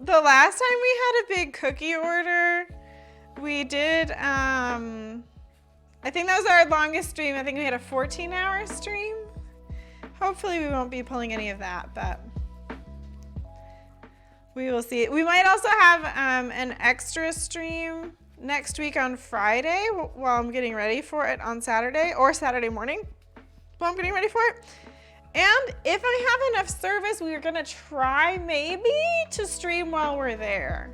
the last time we had a big cookie order, we did, I think that was our longest stream. I think we had a 14-hour stream. Hopefully we won't be pulling any of that, but we will see. We might also have an extra stream next week on Friday while I'm getting ready for it on Saturday, or Saturday morning while I'm getting ready for it. And if I have enough service, we are gonna try maybe to stream while we're there.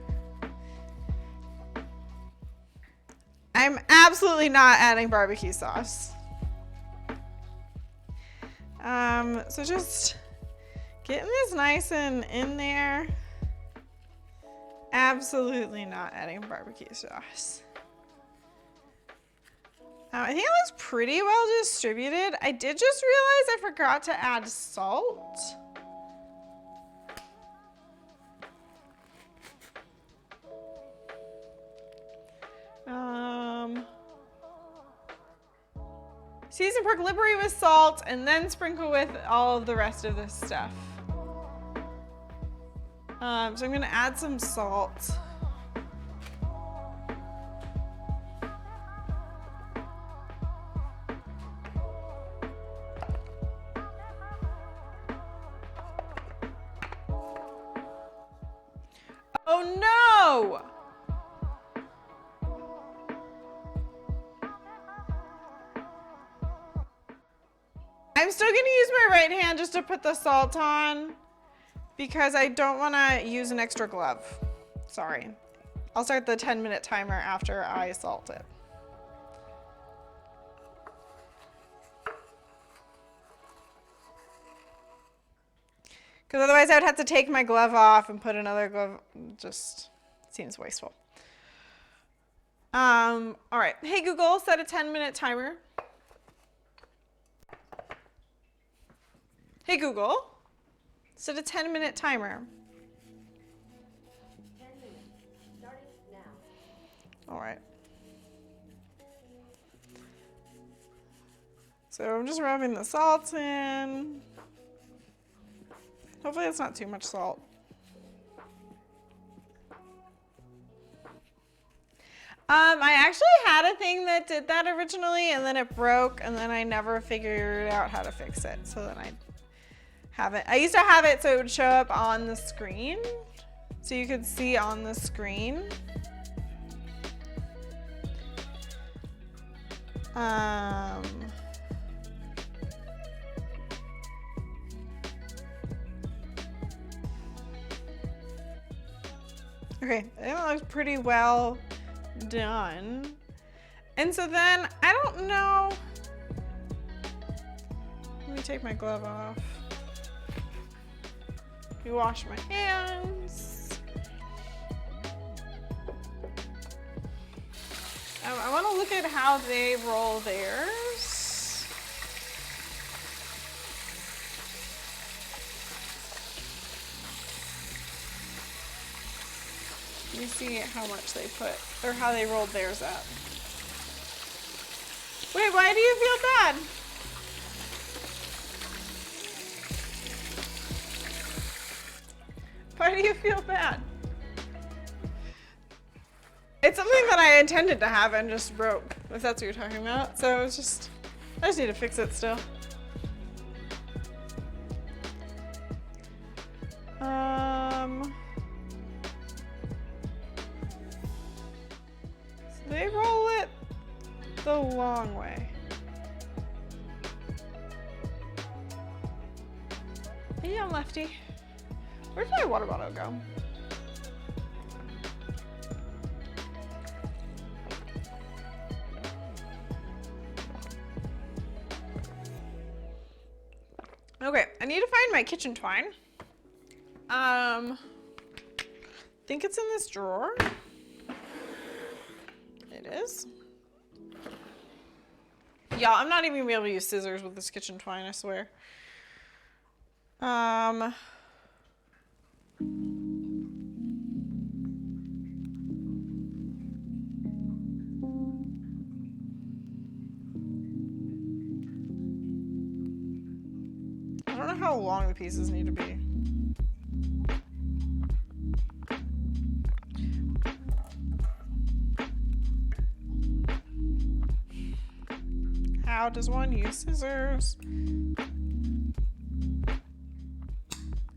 I'm absolutely not adding barbecue sauce. So just getting this nice and in there. Absolutely not adding barbecue sauce. I think it was pretty well distributed. I did just realize I forgot to add salt. Season pork livery with salt, and then sprinkle with all of the rest of this stuff. So I'm gonna add some salt. Oh no! I'm still gonna use my right hand just to put the salt on because I don't wanna use an extra glove. Sorry. I'll start the 10-minute timer after I salt it. Because otherwise I would have to take my glove off and put another glove. Just seems wasteful. All right. Hey Google, set a 10-minute timer. Hey Google, set a 10-minute timer. 10 minutes. Starting now. All right. So I'm just rubbing the salt in. Hopefully it's not too much salt. I actually had a thing that did that originally and then it broke and then I never figured out how to fix it. So then I haven't. I used to have it so it would show up on the screen. So you could see on the screen. Okay, I think it looks pretty well done. And so then, I don't know. Let me take my glove off. Let me wash my hands. I want to look at how they roll theirs. Let me see how much they put, or how they rolled theirs up. Wait, why do you feel bad? Why do you feel bad? It's something that I intended to have and just broke, if that's what you're talking about. So it's just, I just need to fix it still. So they roll it the long way. Hey, I'm Lefty. Where did my water bottle go? Okay, I need to find my kitchen twine. I think it's in this drawer. It is. Y'all, I'm not even gonna be able to use scissors with this kitchen twine, I swear. I don't know how long the pieces need to be. How does one use scissors?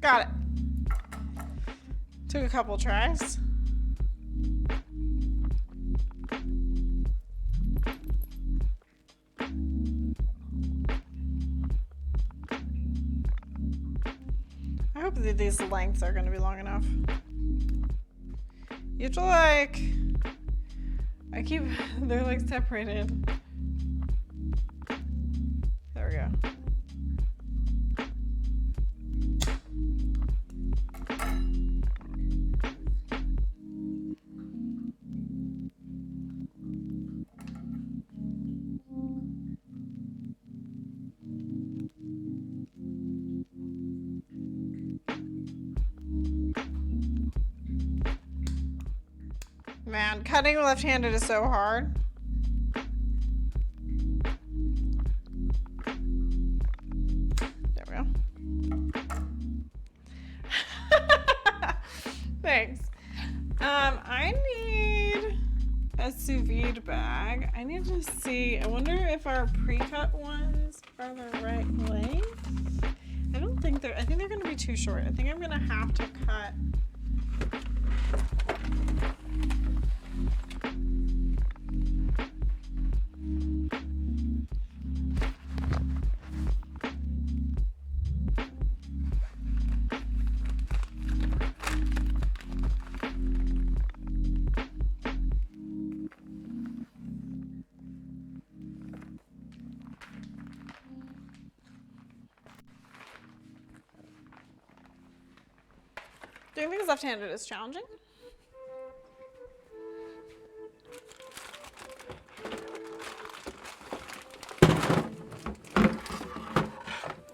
Got it. Took a couple tries. I hope that these lengths are going to be long enough. You have to like, they're like separated. There we go. Man, cutting left-handed is so hard. There we go. Thanks. I need a sous vide bag. I need to see, I wonder if our pre-cut ones are the right length. I don't think I think they're gonna be too short. I think I'm gonna have to cut. Doing things left-handed is challenging.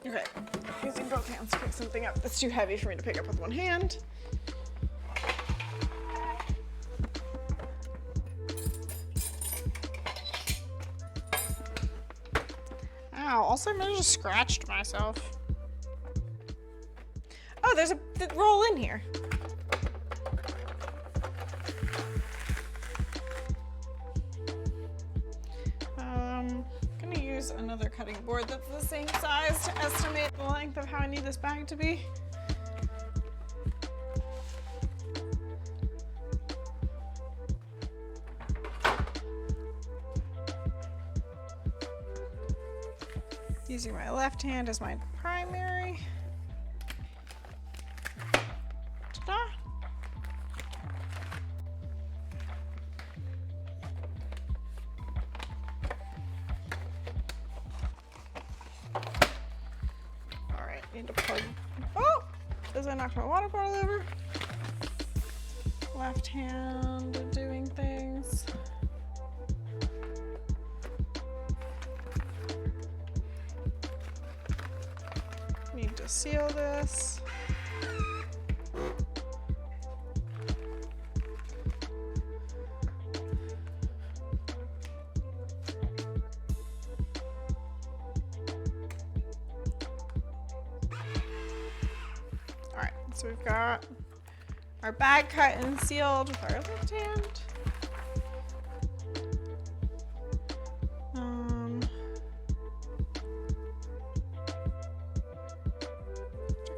Okay, using both hands to pick something up that's too heavy for me to pick up with one hand. Ow, also I might have just scratched myself. Oh, there's a roll in here. I'm gonna use another cutting board that's the same size to estimate the length of how I need this bag to be. Using my left hand as my primary. Ta-da! All right, need to plug. Oh! As I knocked my water bottle over. Left hand doing things. Need to seal this. All right, so we've got our bag cut and sealed with our left hand.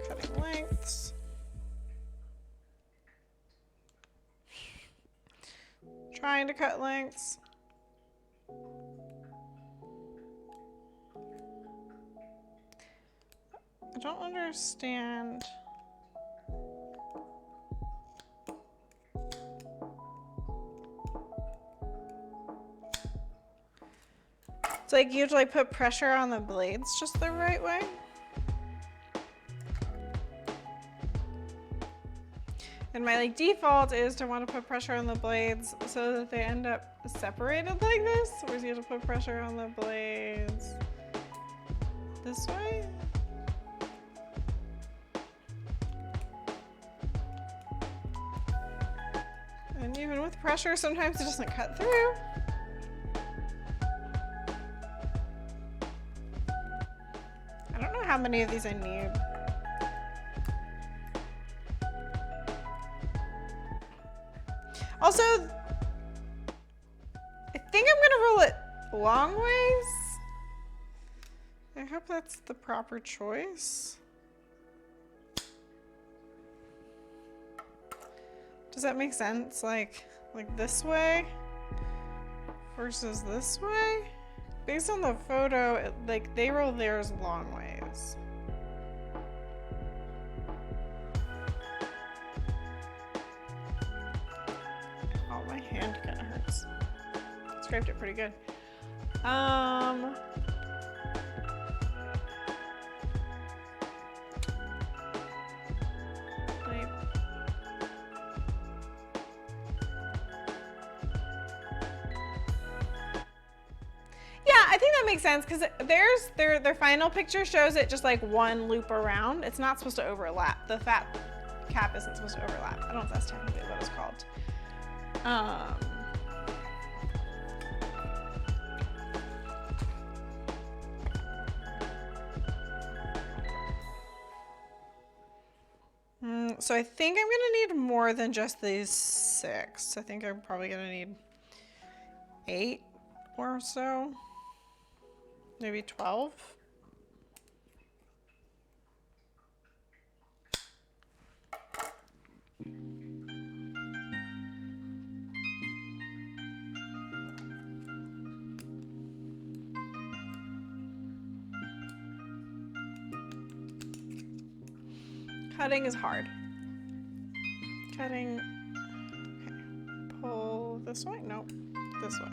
Cutting lengths. Trying to cut lengths. I don't understand. It's like you have to like put pressure on the blades just the right way. And my like default is to want to put pressure on the blades so that they end up separated like this. Whereas you have to put pressure on the blades this way. And even with pressure, sometimes it doesn't cut through. I don't know how many of these I need. Also, I think I'm gonna roll it long ways. I hope that's the proper choice. Does that make sense? Like this way versus this way? Based on the photo, like they roll theirs long ways. Oh, my hand kind of hurts. Scraped it pretty good. I think that makes sense because their final picture shows it just like one loop around. It's not supposed to overlap. The fat cap isn't supposed to overlap. I don't know if that's technically what it's called. So I think I'm gonna need more than just these 6. I think I'm probably gonna need 8 or so. Maybe 12. Cutting is hard. Cutting, okay. Pull this way? Nope, this way.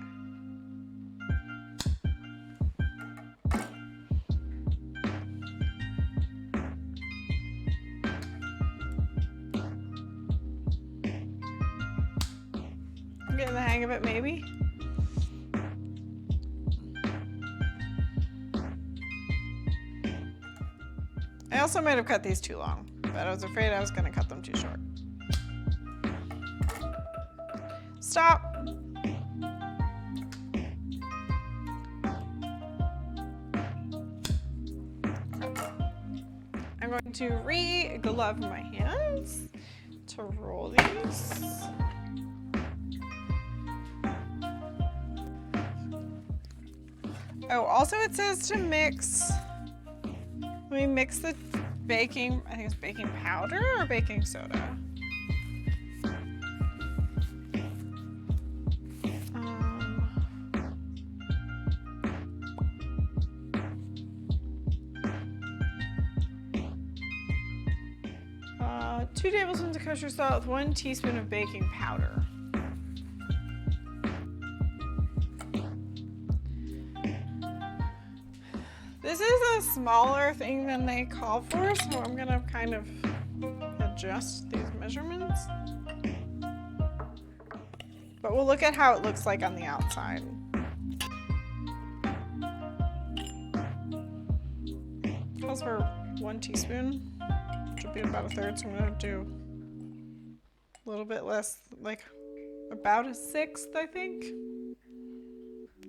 getting the hang of it, maybe. I also might have cut these too long, but I was afraid I was going to cut them too short. Stop. I'm going to re-glove my hands to roll these. Oh, also it says to mix. Let me mix the baking, I think it's baking powder or baking soda. Two tablespoons of kosher salt with 1 teaspoon of baking powder. This is a smaller thing than they call for, so I'm gonna kind of adjust these measurements. But we'll look at how it looks like on the outside. Calls for 1 teaspoon. Should be about 1/3, so I'm gonna do a little bit less, like about 1/6, I think.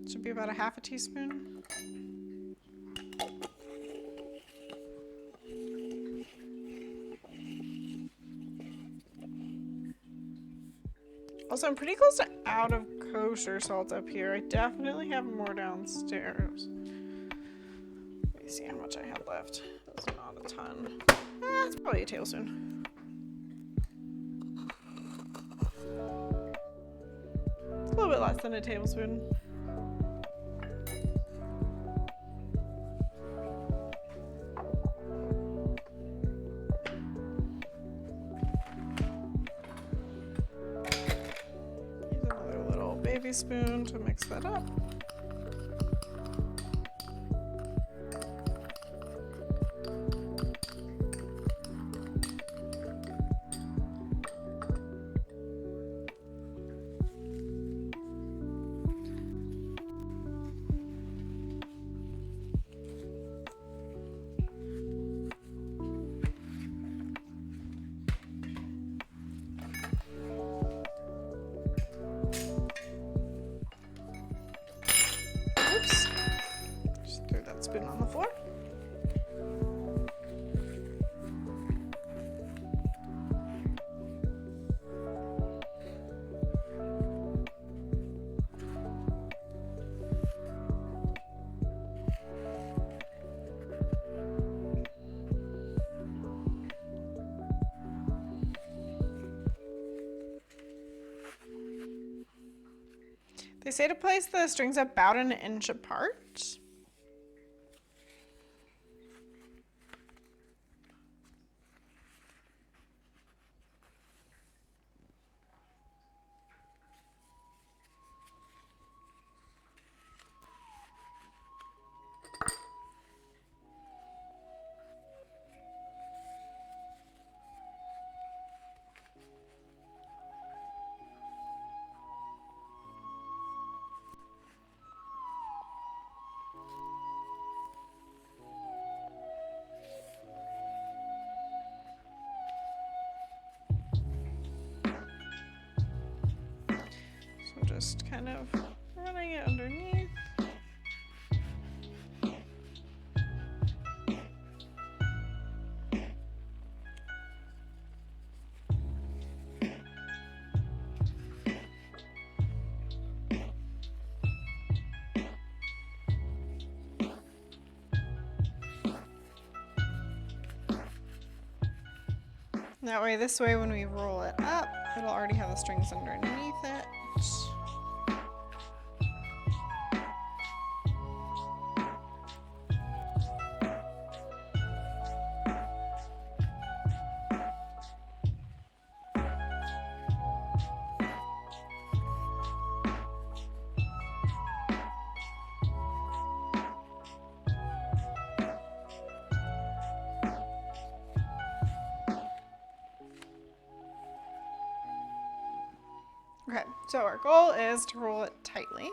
Should be about 1/2 teaspoon. Also, I'm pretty close to out of kosher salt up here. I definitely have more downstairs. Let me see how much I had left. That's not a ton. That's probably a tablespoon. It's a little bit less than a tablespoon. Use another little baby spoon to mix that up. Oops. Just threw that spoon on the floor. They say to place the strings about 1 inch apart. So just kind of running it underneath. That way, this way, when we roll it up, it'll already have the strings underneath it. Okay, so our goal is to roll it tightly.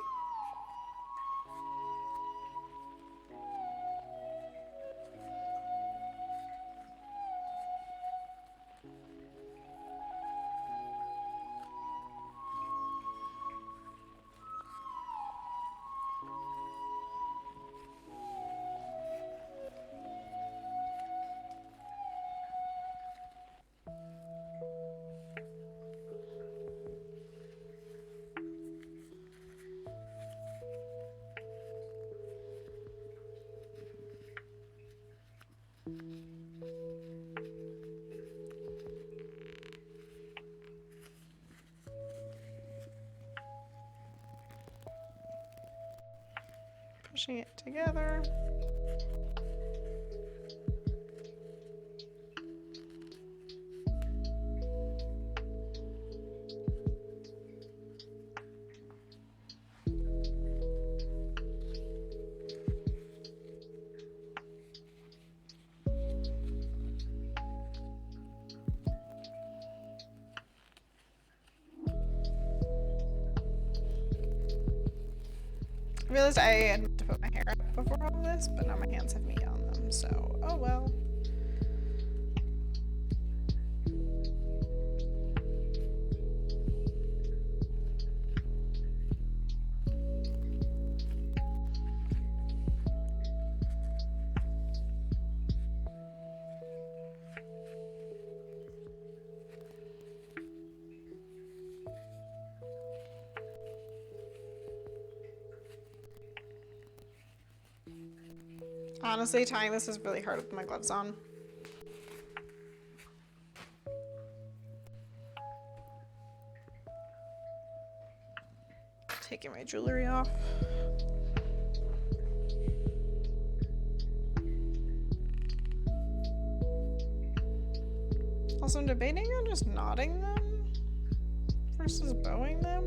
Pushing it together. I realized I had to put my hair up before all this, but now my hands have meat on them, so oh well. Honestly, tying this is really hard with my gloves on. Taking my jewelry off. Also, I'm debating on just knotting them versus bowing them.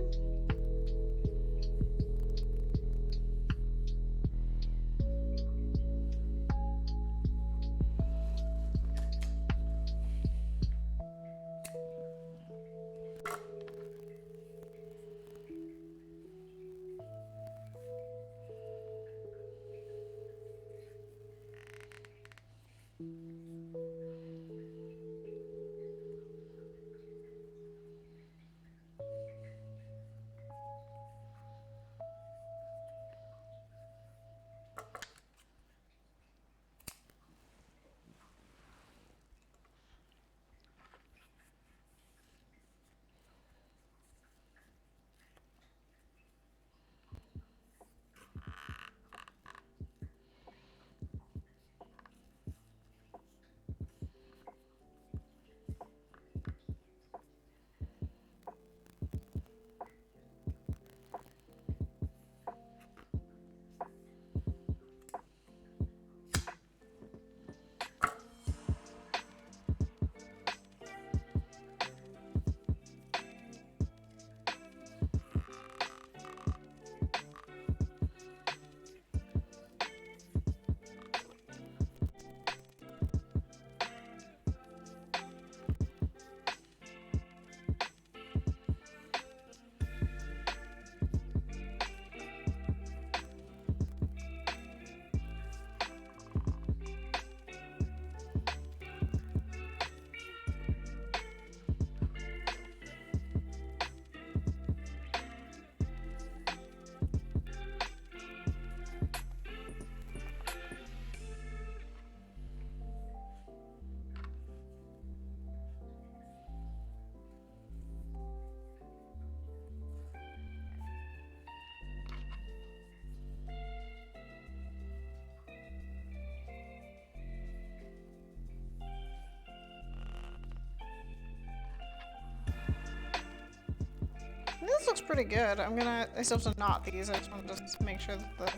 This looks pretty good. I still have to knot these. I just wanted to make sure that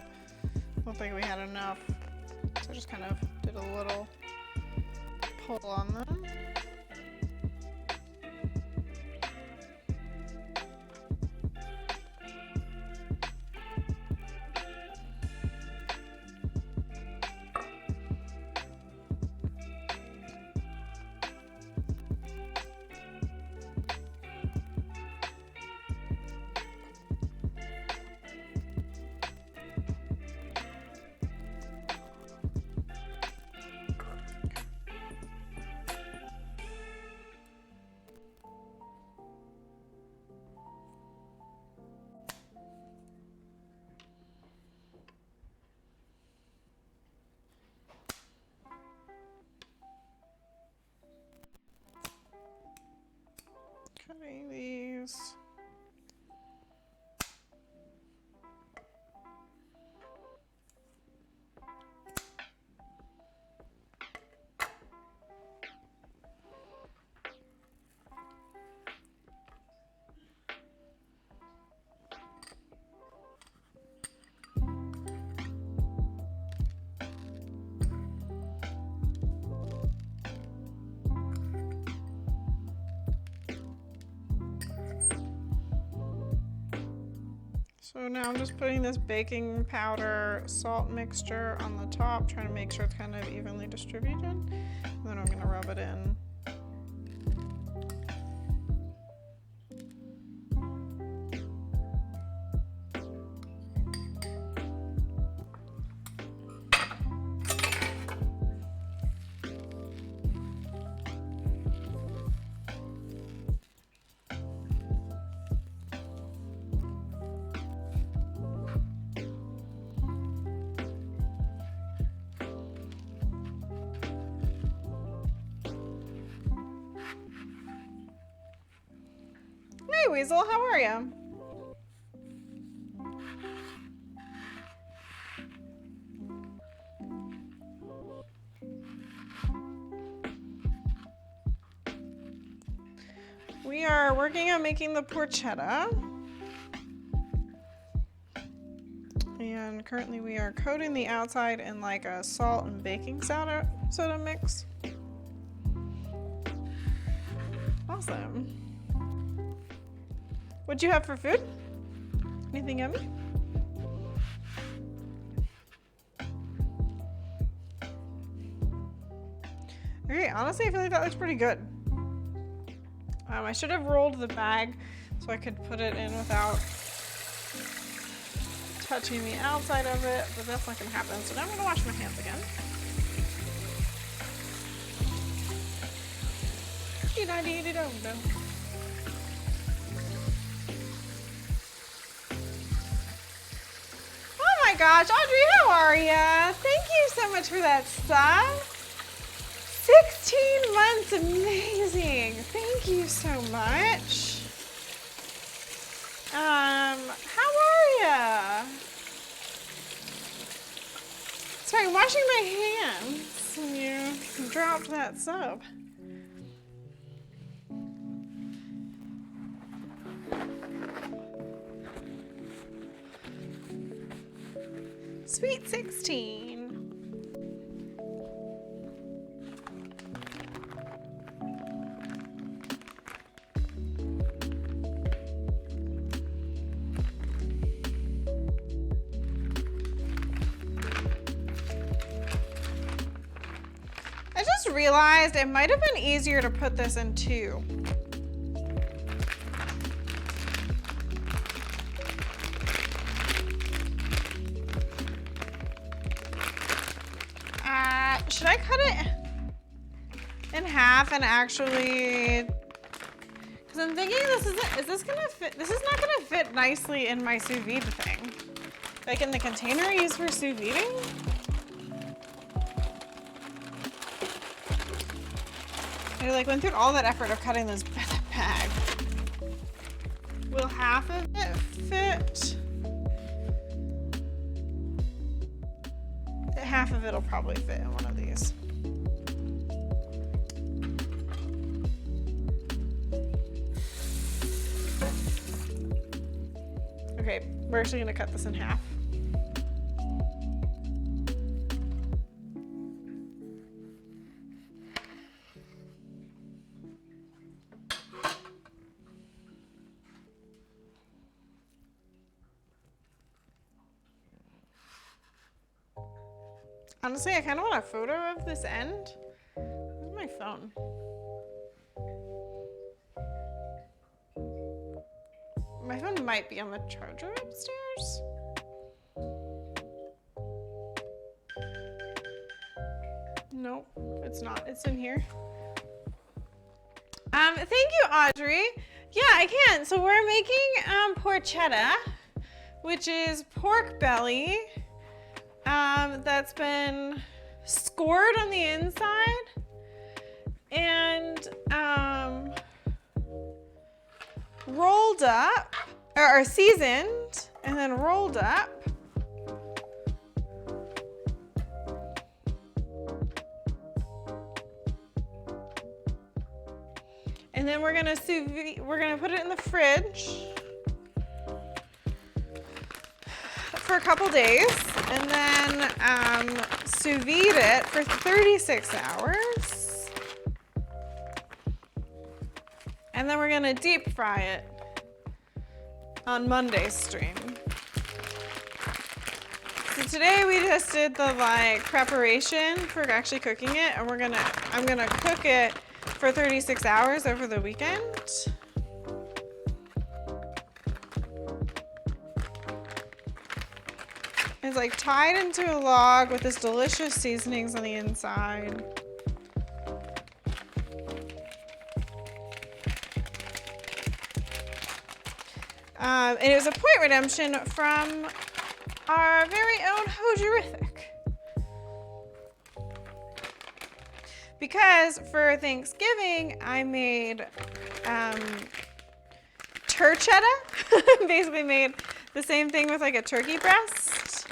looked like we had enough. So I just kind of did a little pull on them. So now I'm just putting this baking powder salt mixture on the top, trying to make sure it's kind of evenly distributed. And then I'm gonna rub it in. Hey Weasel, how are you? We are working on making the porchetta. And currently we are coating the outside in like a salt and baking soda mix. Awesome. What'd you have for food? Anything yummy? Okay, honestly, I feel like that looks pretty good. I should have rolled the bag so I could put it in without touching the outside of it, but that's not gonna happen. So now I'm gonna wash my hands again. Oh my gosh, Audrey, how are ya? Thank you so much for that sub. 16 months, amazing. Thank you so much. How are ya? Sorry, I'm washing my hands when you dropped that sub. Sweet 16. I just realized it might have been easier to put this in two. Should I cut it in half and actually, because I'm thinking is this gonna fit, this is not gonna fit nicely in my sous vide thing. Like in the container I use for sous videing. I like went through all that effort of cutting this bag. Will half of it fit? Half of it'll probably fit in one of these. Okay, we're actually gonna cut this in half. Honestly, I kind of want a photo of this end. Where's my phone? My phone might be on the charger upstairs. Nope, it's not. It's in here. Thank you, Audrey. Yeah, I can. So we're making porchetta, which is pork belly. That's been scored on the inside and rolled up, or seasoned and then rolled up. And then we're gonna put it in the fridge for a couple days, and then sous vide it for 36 hours. And then we're gonna deep fry it on Monday's stream. So today we just did the like preparation for actually cooking it, and I'm gonna cook it for 36 hours over the weekend. It's like tied into a log with this delicious seasonings on the inside. And it was a point redemption from our very own Hojurific. Because for Thanksgiving, I made turchetta. Basically made the same thing with like a turkey breast.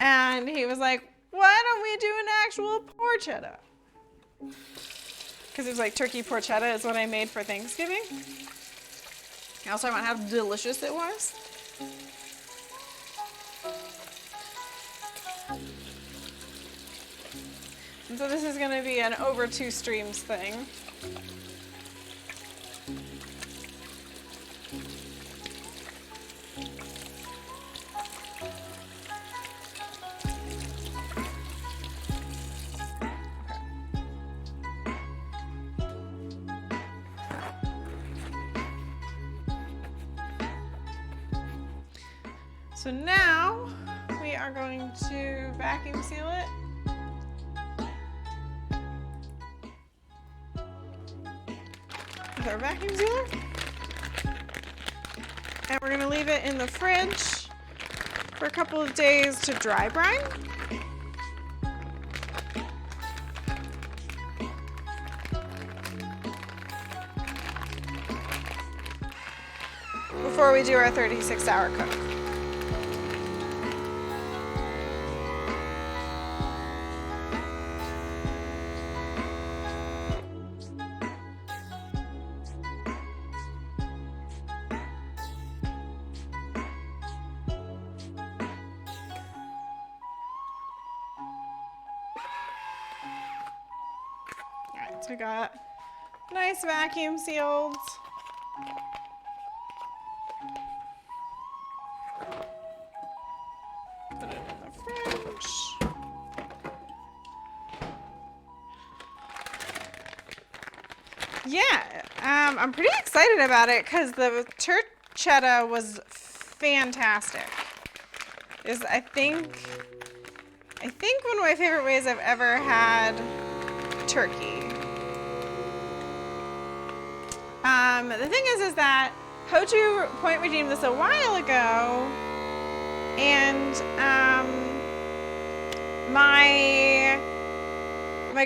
And he was like, why don't we do an actual porchetta? Because it was like turkey porchetta is what I made for Thanksgiving. I also want how delicious it was. And so this is going to be an over 2 streams thing. So now we are going to vacuum seal it. With our vacuum sealer. And we're gonna leave it in the fridge for a couple of days to dry brine. Before we do our 36-hour cook. So I got nice vacuum sealed. Put it in the fridge. Yeah, I'm pretty excited about it because the turchetta was fantastic. I think one of my favorite ways I've ever had turkey. The thing is that Hoju point redeemed this a while ago, and my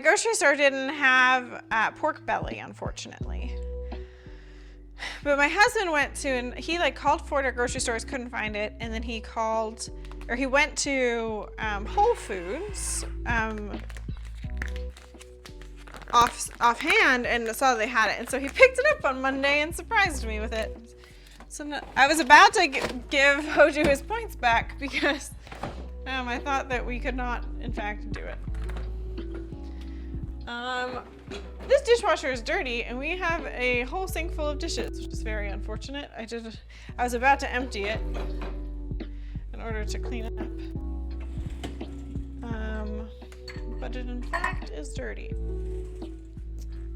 grocery store didn't have pork belly, unfortunately. But my husband went to, and he like called 4 different grocery stores, couldn't find it, and then he went to Whole Foods offhand and saw they had it, and so he picked it up on Monday and surprised me with it. So no, I was about to give Hoju his points back because I thought that we could not, in fact, do it. This dishwasher is dirty, and we have a whole sink full of dishes, which is very unfortunate. I was about to empty it in order to clean it up. But it in fact is dirty.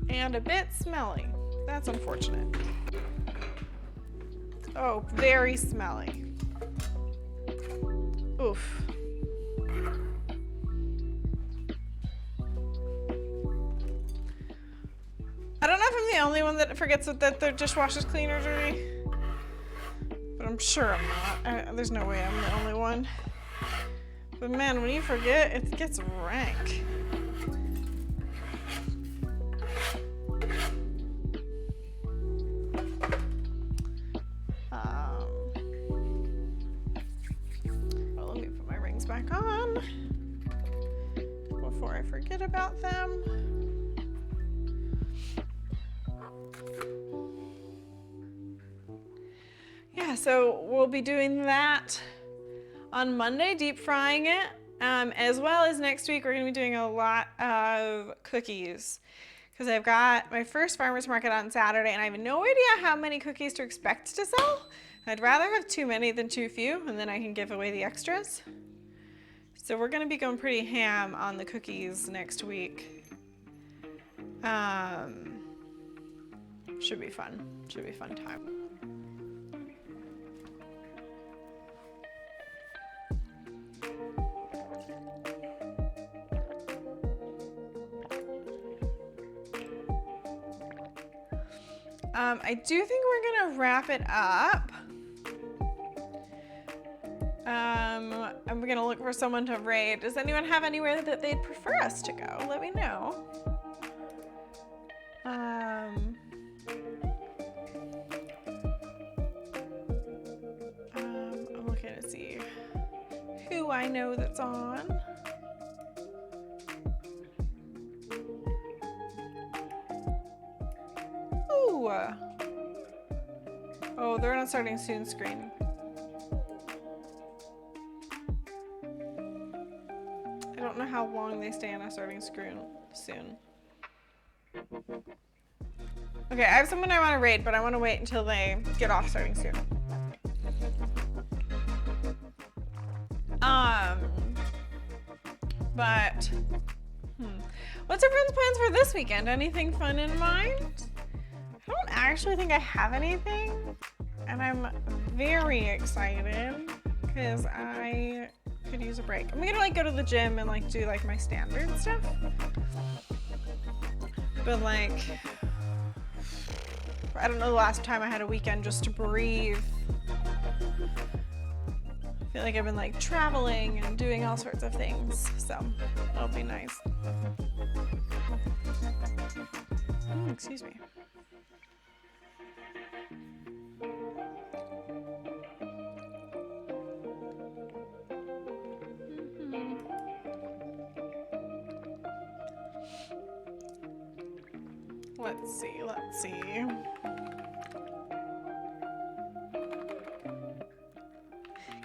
And a bit smelly. That's unfortunate. Oh, very smelly. Oof. I don't know if I'm the only one that forgets that their dishwasher's clean or dirty. But I'm sure I'm not. There's no way I'm the only one. But man, when you forget, it gets rank. Well, let me put my rings back on before I forget about them. Yeah, so we'll be doing that on Monday, deep frying it, as well as next week we're going to be doing a lot of cookies because I've got my first farmer's market on Saturday and I have no idea how many cookies to expect to sell. I'd rather have too many than too few, and then I can give away the extras. So we're gonna be going pretty ham on the cookies next week. Should be fun. Should be a fun time. I do think we're gonna wrap it up. And we're gonna look for someone to raid. Does anyone have anywhere that they'd prefer us to go? Let me know. I'm looking to see who I know that's on. Ooh. Oh, they're on a starting soon screen. I don't know how long they stay on a starting screen soon. Okay, I have someone I want to raid, but I want to wait until they get off starting soon. But what's everyone's plans for this weekend? Anything fun in mind? I don't actually think I have anything, and I'm very excited because I could use a break. I'm gonna like go to the gym and like do like my standard stuff, but like I don't know the last time I had a weekend just to breathe. I feel like I've been like traveling and doing all sorts of things, so it'll be nice. Excuse me. Let's see.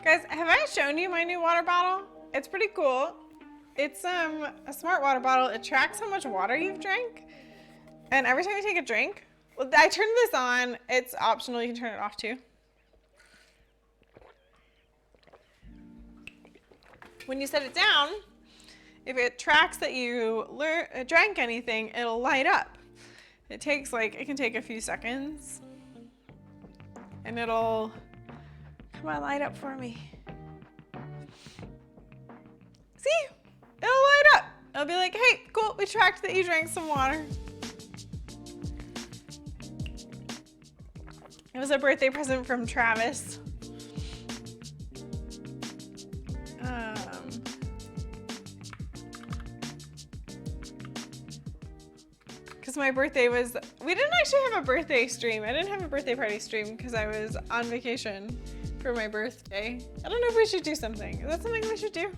Guys, have I shown you my new water bottle? It's pretty cool. It's a smart water bottle. It tracks how much water you've drank. And every time you take a drink, well, I turned this on. It's optional. You can turn it off too. When you set it down, if it tracks that you drank anything, it'll light up. It takes it can take a few seconds. And it'll, come on, light up for me. See? It'll light up. It'll be like, hey, cool, we tracked that you drank some water. It was a birthday present from Travis. Because my birthday was, we didn't actually have a birthday stream. I didn't have a birthday party stream because I was on vacation for my birthday. I don't know if we should do something. Is that something we should do?